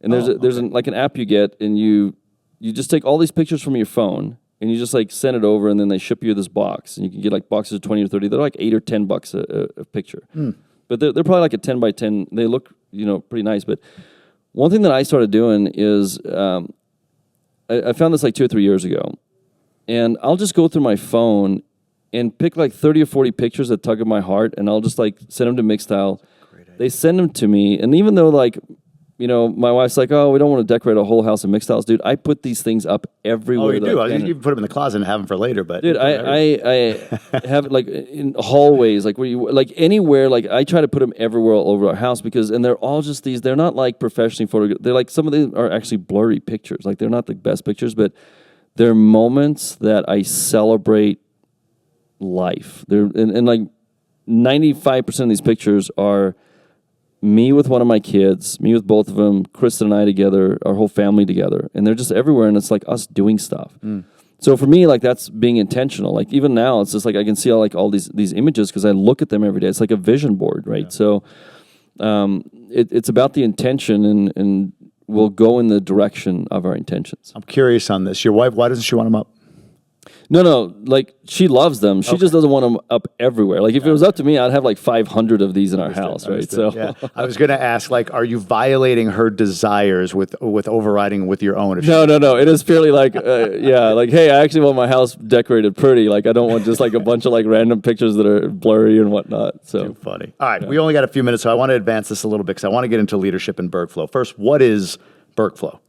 And there's like an app you get, and you just take all these pictures from your phone, and you just like send it over, and then they ship you this box, and you can get like boxes of 20 or 30. They're like $8 or $10 a picture. But they're probably like a 10 by 10. They look, pretty nice. But one thing that I started doing is I found this like 2 or 3 years ago. and I'll just go through my phone and pick like 30 or 40 pictures that tug at my heart, and I'll just like send them to Mixstyle. They send them to me, and even though like, you know, my wife's like, oh, we don't want to decorate a whole house in Mixstyles, dude. I put these things up everywhere. Oh, you do? You can put them in the closet and have them for later, but dude, I have it like in hallways, like where you like anywhere. Like I try to put them everywhere all over our house and they're all just these. They're not like professionally photographed. They're like some of them are actually blurry pictures. Like they're not the best pictures, but they're moments that I celebrate life. They're and like 95% of these pictures are me with one of my kids, me with both of them, Kristen and I together, our whole family together. And they're just everywhere, and it's like us doing stuff. So for me, like that's being intentional. Like even now, it's just like I can see all these images because I look at them every day. It's like a vision board, right? Yeah. So it's about the intention, and we'll go in the direction of our intentions. I'm curious on this. Your wife, why doesn't she want them up? No, like she loves them. She just doesn't want them up everywhere. Like if it was up to me, I'd have like 500 of these in our house, right? So yeah. I was going to ask, like, are you violating her desires with overriding with your own? No. It is purely like, like, hey, I actually want my house decorated pretty. Like I don't want just like a bunch of like random pictures that are blurry and whatnot. So too funny. All right, we only got a few minutes, so I want to advance this a little bit because I want to get into leadership in BERGflow. First, what is BERGflow?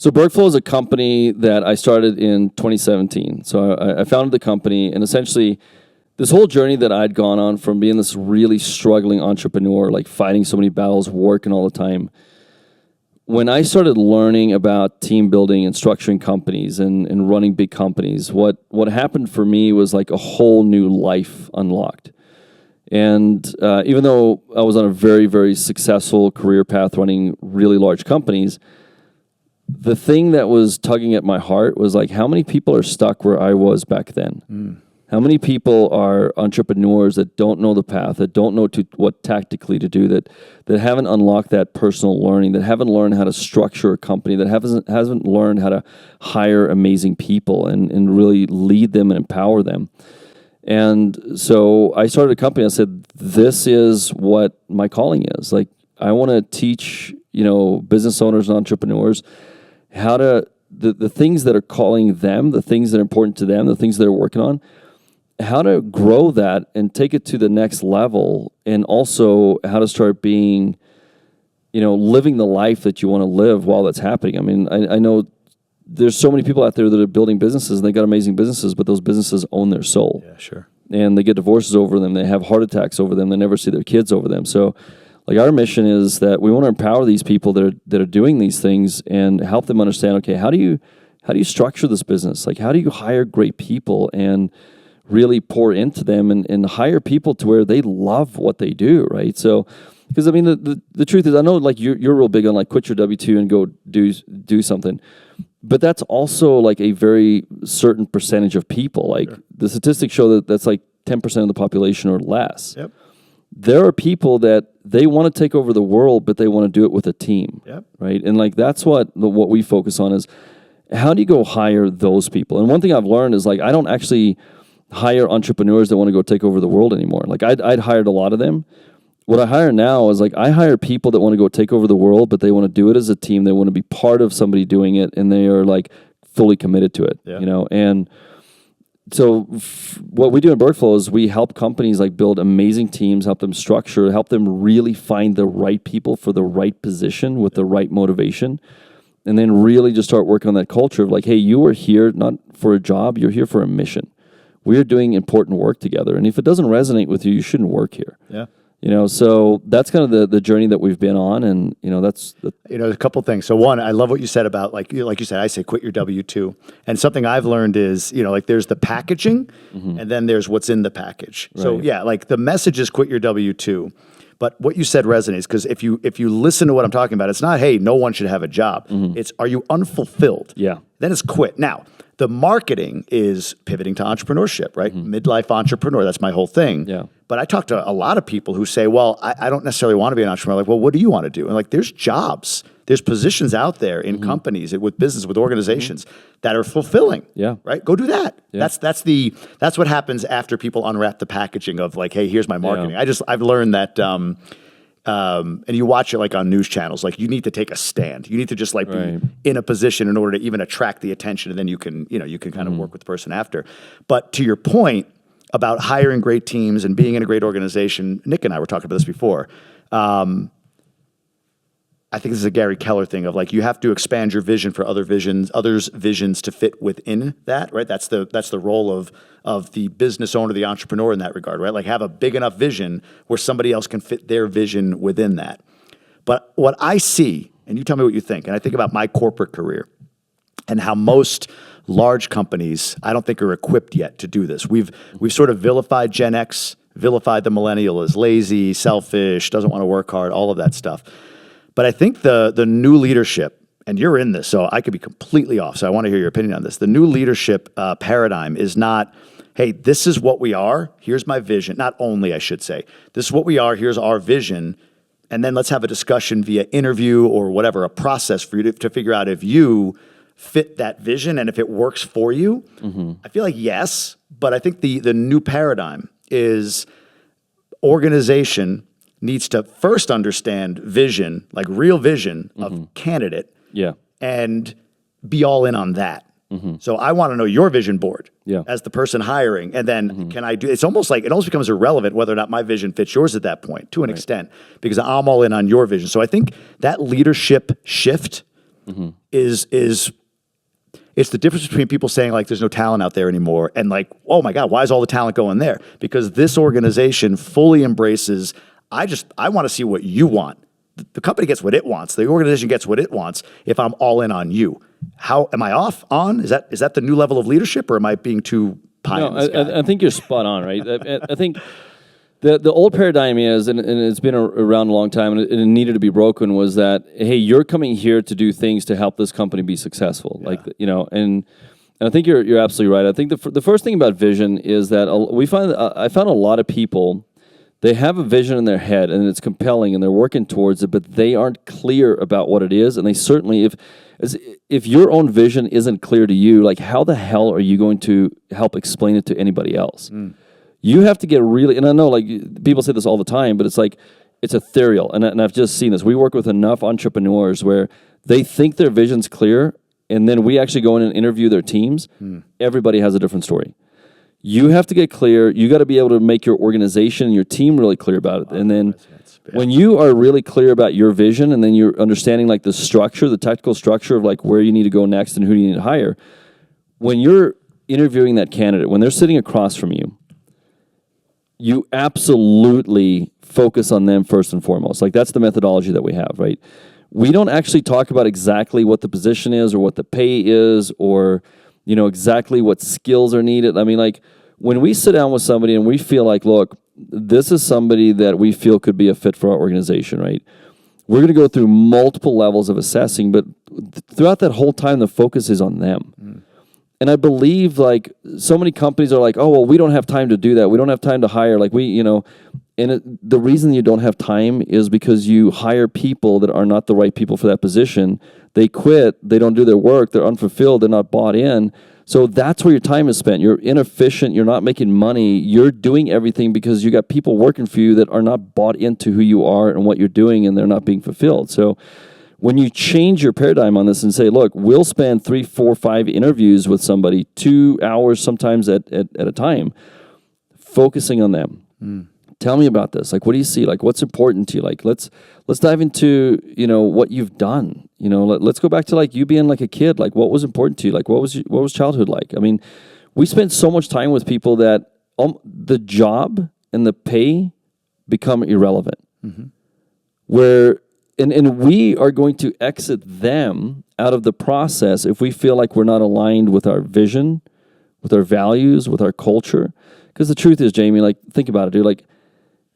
So BERGflow is a company that I started in 2017. So I founded the company, and essentially this whole journey that I'd gone on from being this really struggling entrepreneur, like fighting so many battles, working all the time, when I started learning about team building and structuring companies and running big companies, what happened for me was like a whole new life unlocked. And even though I was on a very, very successful career path running really large companies, the thing that was tugging at my heart was like, how many people are stuck where I was back then? How many people are entrepreneurs that don't know the path, that don't know what tactically to do, that haven't unlocked that personal learning, that haven't learned how to structure a company, that hasn't learned how to hire amazing people and really lead them and empower them? And so I started a company. I said, this is what my calling is. Like, I want to teach, business owners and entrepreneurs how to, the things that are calling them, the things that are important to them, the things they're working on, how to grow that and take it to the next level, and also how to start being, living the life that you want to live while that's happening. I mean, I know there's so many people out there that are building businesses and they got amazing businesses, but those businesses own their soul. Yeah, sure. And they get divorces over them. They have heart attacks over them. They never see their kids over them. So like our mission is that we want to empower these people that are doing these things and help them understand, okay, how do you structure this business? Like, how do you hire great people and really pour into them and hire people to where they love what they do, right? So, because I mean, the truth is, I know like you're real big on like quit your W-2 and go do something, but that's also like a very certain percentage of people. Like the statistics show that's like 10% of the population or less. Yep. There are people that they want to take over the world, but they want to do it with a team, right? And like that's what we focus on is how do you go hire those people? And one thing I've learned is like I don't actually hire entrepreneurs that want to go take over the world anymore. Like I'd hired a lot of them. What I hire now is like I hire people that want to go take over the world, but they want to do it as a team. They want to be part of somebody doing it, and they are like fully committed to it, And so what we do in BERGflow is we help companies like build amazing teams, help them structure, help them really find the right people for the right position with the right motivation, and then really just start working on that culture of like, hey, you are here not for a job, you're here for a mission. We're doing important work together, and if it doesn't resonate with you, you shouldn't work here. Yeah. So that's kind of the journey that we've been on, and that's a couple things. So one, I love what you said about like you said, I say quit your W-2, and something I've learned is like there's the packaging, and then there's what's in the package. Right. So yeah, like the message is quit your W-2, but what you said resonates because if you listen to what I'm talking about, it's not hey, no one should have a job. It's are you unfulfilled? Yeah. Then it's quit. Now the marketing is pivoting to entrepreneurship, right? Midlife entrepreneur. That's my whole thing. Yeah. But I talk to a lot of people who say, well, I don't necessarily want to be an entrepreneur. Like, well, what do you want to do? And like, there's jobs, there's positions out there in companies, with business, with organizations that are fulfilling. Yeah. Right? Go do that. Yeah. That's what happens after people unwrap the packaging of like, hey, here's my marketing. Yeah. I've learned that and you watch it like on news channels, like you need to take a stand. You need to just like Right. be in a position in order to even attract the attention, and then you can kind of work with the person after. But to your point about hiring great teams and being in a great organization, Nick and I were talking about this before. I think this is a Gary Keller thing of like, you have to expand your vision for others' visions to fit within that, right? That's the role of the business owner, the entrepreneur in that regard, right? Like have a big enough vision where somebody else can fit their vision within that. But what I see, and you tell me what you think, and I think about my corporate career and how most large companies, I don't think are equipped yet to do this. We've sort of vilified Gen X, vilified the millennial as lazy, selfish, doesn't want to work hard, all of that stuff. But I think the new leadership, and you're in this, so I could be completely off, so I want to hear your opinion on this. The new leadership paradigm is not, hey, this is what we are, here's my vision. Not only, I should say, this is what we are, here's our vision, and then let's have a discussion via interview or whatever, a process for you to figure out if you fit that vision and if it works for you. Mm-hmm. I feel like yes, but I think the new paradigm is organization needs to first understand vision, like real vision of candidate, and be all in on that. Mm-hmm. So I want to know your vision board as the person hiring, and then can I do? It almost becomes irrelevant whether or not my vision fits yours at that point to an extent, because I'm all in on your vision. So I think that leadership shift is it's the difference between people saying like there's no talent out there anymore and like, oh my God, why is all the talent going there? Because this organization fully embraces, I want to see what you want. The company gets what it wants. The organization gets what it wants if I'm all in on you. How am I off on? Is that the new level of leadership, or am I being too pie in the sky? I think you're spot on, right? I think the old paradigm is, and it's been around a long time, and it needed to be broken, was that, hey, you're coming here to do things to help this company be successful. Like, and I think you're absolutely right. I think the first thing about vision is that I found a lot of people, they have a vision in their head and it's compelling and they're working towards it, but they aren't clear about what it is. And they certainly, if your own vision isn't clear to you, like how the hell are you going to help explain it to anybody else? You have to get really, and I know like people say this all the time, but it's like, it's ethereal. And I've just seen this. We work with enough entrepreneurs where they think their vision's clear, and then we actually go in and interview their teams. Everybody has a different story. You have to get clear. You got to be able to make your organization and your team really clear about it. And then when you are really clear about your vision, and then you're understanding like the structure, the technical structure of like where you need to go next and who you need to hire, when you're interviewing that candidate, when they're sitting across from you, you absolutely focus on them first and foremost. Like that's the methodology that we have, right? We don't actually talk about exactly what the position is or what the pay is or exactly what skills are needed. I mean, like when we sit down with somebody and we feel like, look, this is somebody that we feel could be a fit for our organization, right? We're going to go through multiple levels of assessing, but throughout that whole time, the focus is on them. And I believe like so many companies are like, oh, well, we don't have time to do that. We don't have time to hire. Like the reason you don't have time is because you hire people that are not the right people for that position. They quit. They don't do their work. They're unfulfilled. They're not bought in. So that's where your time is spent. You're inefficient. You're not making money. You're doing everything because you got people working for you that are not bought into who you are and what you're doing, and they're not being fulfilled. So when you change your paradigm on this and say, look, we'll spend 3, 4, 5 interviews with somebody, 2 hours sometimes at a time, focusing on them. Tell me about this. Like, what do you see? Like, what's important to you? Like, let's dive into, what you've done. Let's go back to like you being like a kid. Like, what was important to you? Like, what was childhood like? I mean, we spend so much time with people that the job and the pay become irrelevant. And we are going to exit them out of the process if we feel like we're not aligned with our vision, with our values, with our culture. Because the truth is, Jamie, like, think about it, dude. Like,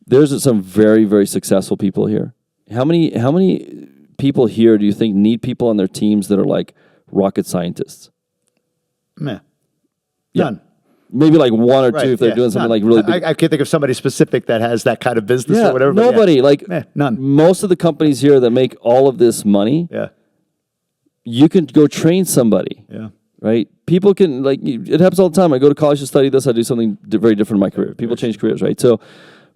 there's some very, very successful people here. How many people here do you think need people on their teams that are like rocket scientists? None. Maybe like one or two if they're doing something like really big. I can't think of somebody specific that has that kind of business or whatever. Nobody. None. Most of the companies here that make all of this money, you can go train somebody. Right? People can, it happens all the time. I go to college to study this. I do something very different in my career. People change careers, right? So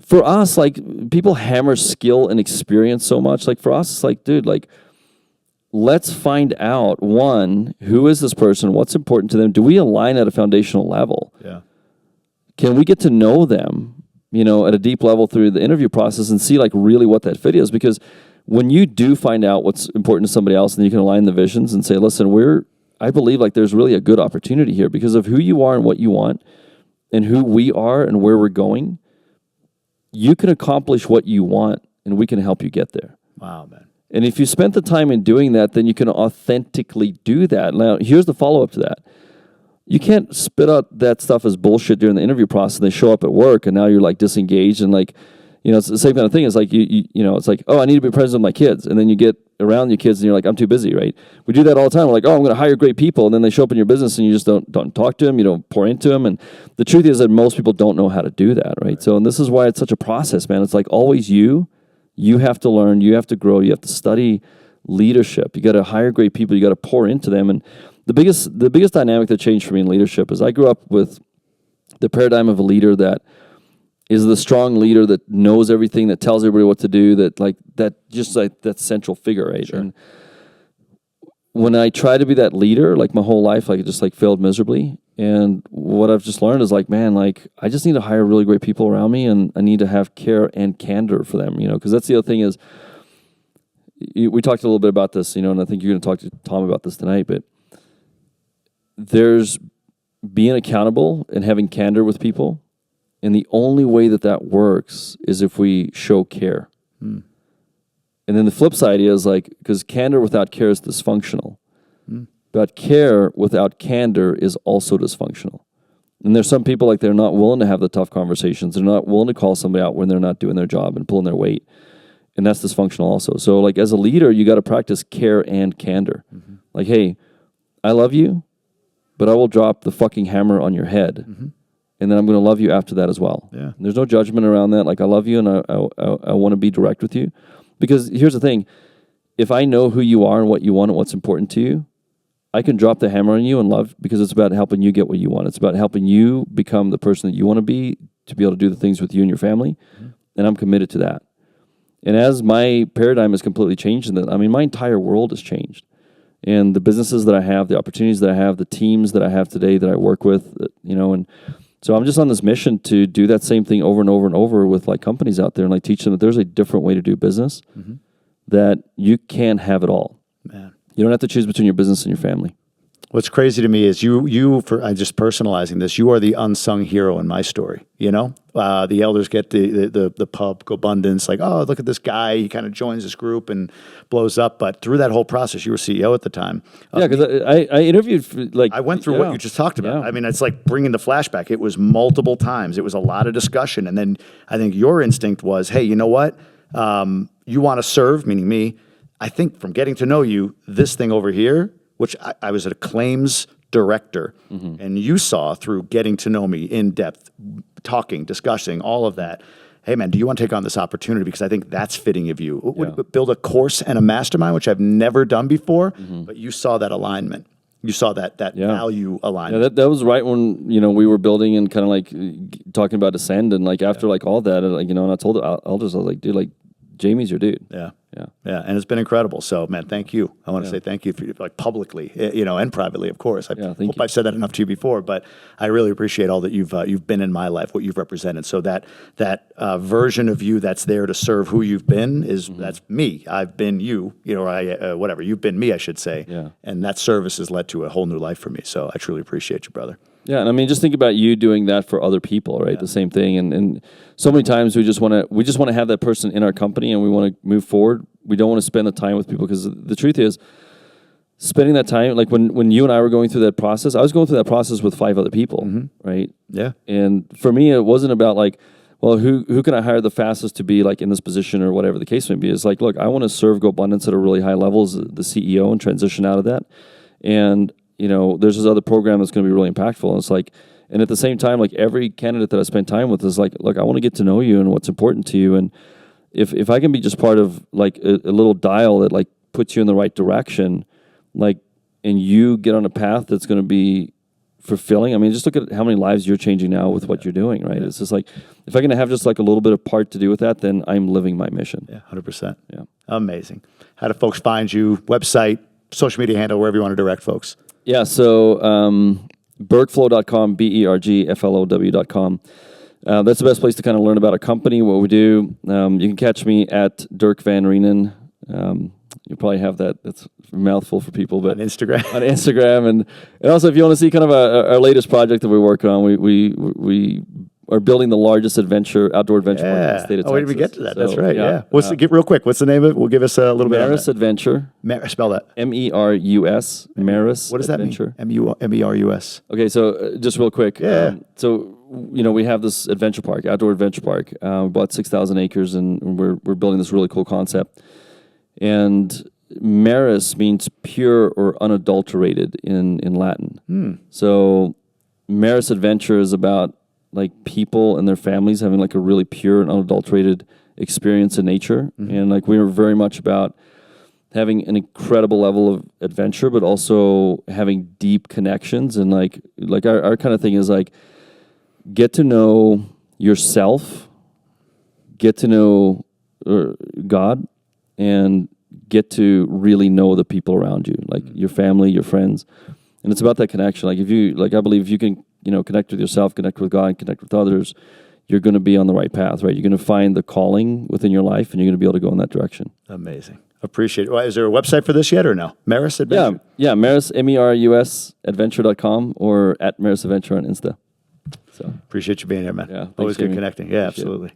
for us, like, people hammer skill and experience so much. Like, for us, it's like, dude, like, let's find out, one, who is this person? What's important to them? Do we align at a foundational level? Yeah. Can we get to know them, at a deep level through the interview process and see, like, really what that fit is? Because when you do find out what's important to somebody else and you can align the visions and say, listen, I believe, like, there's really a good opportunity here because of who you are and what you want and who we are and where we're going. You can accomplish what you want, and we can help you get there. Wow, man. And if you spent the time in doing that, then you can authentically do that. Now, here's the follow-up to that. You can't spit out that stuff as bullshit during the interview process. They show up at work, and now you're, like, disengaged, and, like, it's the same kind of thing. It's like, it's like, oh, I need to be present with my kids. And then you get around your kids, and you're like, I'm too busy, right? We do that all the time. We're like, oh, I'm going to hire great people. And then they show up in your business, and you just don't talk to them. You don't pour into them. And the truth is that most people don't know how to do that, right? So, and this is why it's such a process, man. It's like always you have to learn, you have to grow, you have to study leadership. You got to hire great people. You got to pour into them. And the biggest dynamic that changed for me in leadership is I grew up with the paradigm of a leader that is the strong leader that knows everything, that tells everybody what to do, that central figure, right? Sure. And when I try to be that leader, like my whole life, like it just like failed miserably. And what I've just learned is like, man, like I just need to hire really great people around me, and I need to have care and candor for them, because that's the other thing is, we talked a little bit about this, and I think you're going to talk to Tom about this tonight, but there's being accountable and having candor with people. And the only way that works is if we show care. And then the flip side is like, because candor without care is dysfunctional. But care without candor is also dysfunctional. And there's some people like they're not willing to have the tough conversations. They're not willing to call somebody out when they're not doing their job and pulling their weight. And that's dysfunctional also. So like as a leader, you got to practice care and candor. Like, hey, I love you, but I will drop the fucking hammer on your head. And then I'm going to love you after that as well. Yeah. There's no judgment around that. Like, I love you, and I want to be direct with you. Because here's the thing. If I know who you are and what you want and what's important to you, I can drop the hammer on you and love, because it's about helping you get what you want. It's about helping you become the person that you want to be able to do the things with you and your family. And I'm committed to that. And as my paradigm has completely changed, my entire world has changed. And the businesses that I have, the opportunities that I have, the teams that I have today that I work with, and so I'm just on this mission to do that same thing over and over and over with like companies out there, and like teach them that there's a different way to do business, that you can have it all. Man. You don't have to choose between your business and your family. What's crazy to me is I'm just personalizing this. You are the unsung hero in my story. The elders get the pub, Gobundance, like, oh, look at this guy. He kind of joins this group and blows up. But through that whole process, you were CEO at the time. Yeah, because I interviewed I went through what you just talked about. Yeah. I mean, it's like bringing the flashback. It was multiple times. It was a lot of discussion. And then I think your instinct was, hey, you know what? You want to serve, meaning me. I think from getting to know you, this thing over here, which I was a claims director, and you saw through getting to know me in depth, talking, discussing, all of that. Hey, man, do you want to take on this opportunity? Because I think that's fitting of you. Build a course and a mastermind, which I've never done before, but you saw that alignment. You saw that value alignment. Yeah, that was right when we were building and kind of like talking about Ascend, and like after like all that, like and I told the elders, I was like, dude, like Jamie's your dude. Yeah, and it's been incredible. So, man, thank you. I want to say thank you for like publicly, and privately, of course. I hope I've said that enough to you before, but I really appreciate all that you've been in my life, what you've represented. So that version of you that's there to serve who you've been that's me. I've been you, or whatever. You've been me, I should say. Yeah. And that service has led to a whole new life for me. So I truly appreciate you, brother. Yeah, and just think about you doing that for other people, right? Yeah. The same thing, and so many times we just want to have that person in our company, and we want to move forward. We don't want to spend the time with people, because the truth is, spending that time, like when you and I were going through that process, I was going through that process with 5 other people, right? Yeah. And for me, it wasn't about like, well, who can I hire the fastest to be like in this position or whatever the case may be. It's like, look, I want to serve Gobundance at a really high level as the CEO and transition out of that, and there's this other program that's going to be really impactful. And it's like, and at the same time, like every candidate that I spend time with is like, look, I want to get to know you and what's important to you. And if I can be just part of like a little dial that like puts you in the right direction, like, and you get on a path that's going to be fulfilling. I mean, just look at how many lives you're changing now with what you're doing, right? It's just like, if I can have just like a little bit of part to do with that, then I'm living my mission. Yeah, 100%. Yeah. Amazing. How do folks find you? Website, social media handle, wherever you want to direct folks. Yeah, so BERGflow.com, BERGflow.com. That's the best place to kind of learn about a company, what we do. You can catch me at Dirk van Reenen. You probably have that. That's a mouthful for people, but On Instagram. on Instagram, and also if you want to see kind of our latest project that we're working on, we are building the largest outdoor adventure park in the state of Texas. Oh, wait, we get to that. That's So, right. Yeah. Get real quick. What's the name of it? We'll give us a little bit. MERUS Adventure. Spell that. MERUS. MERUS. What does that Adventure. mean? MERUS. Okay, so just real quick. Yeah. So we have this adventure park, outdoor adventure park, about 6,000 acres, and we're building this really cool concept. And MERUS means pure or unadulterated in Latin. So MERUS Adventure is about like people and their families having like a really pure and unadulterated experience in nature. And like we're very much about having an incredible level of adventure, but also having deep connections. And like our kind of thing is like, get to know yourself, get to know God, and get to really know the people around you, like your family, your friends. And it's about that connection. Like I believe if you can, connect with yourself, connect with God, connect with others, you're going to be on the right path, right? You're going to find the calling within your life, and you're going to be able to go in that direction. Amazing. Appreciate it. Well, is there a website for this yet or no? MERUS Adventure? Yeah, MERUS, MERUS Adventure.com or at MERUS Adventure on Insta. So appreciate you being here, man. Yeah, Always good Jamie. connecting. Yeah, Appreciate it. absolutely.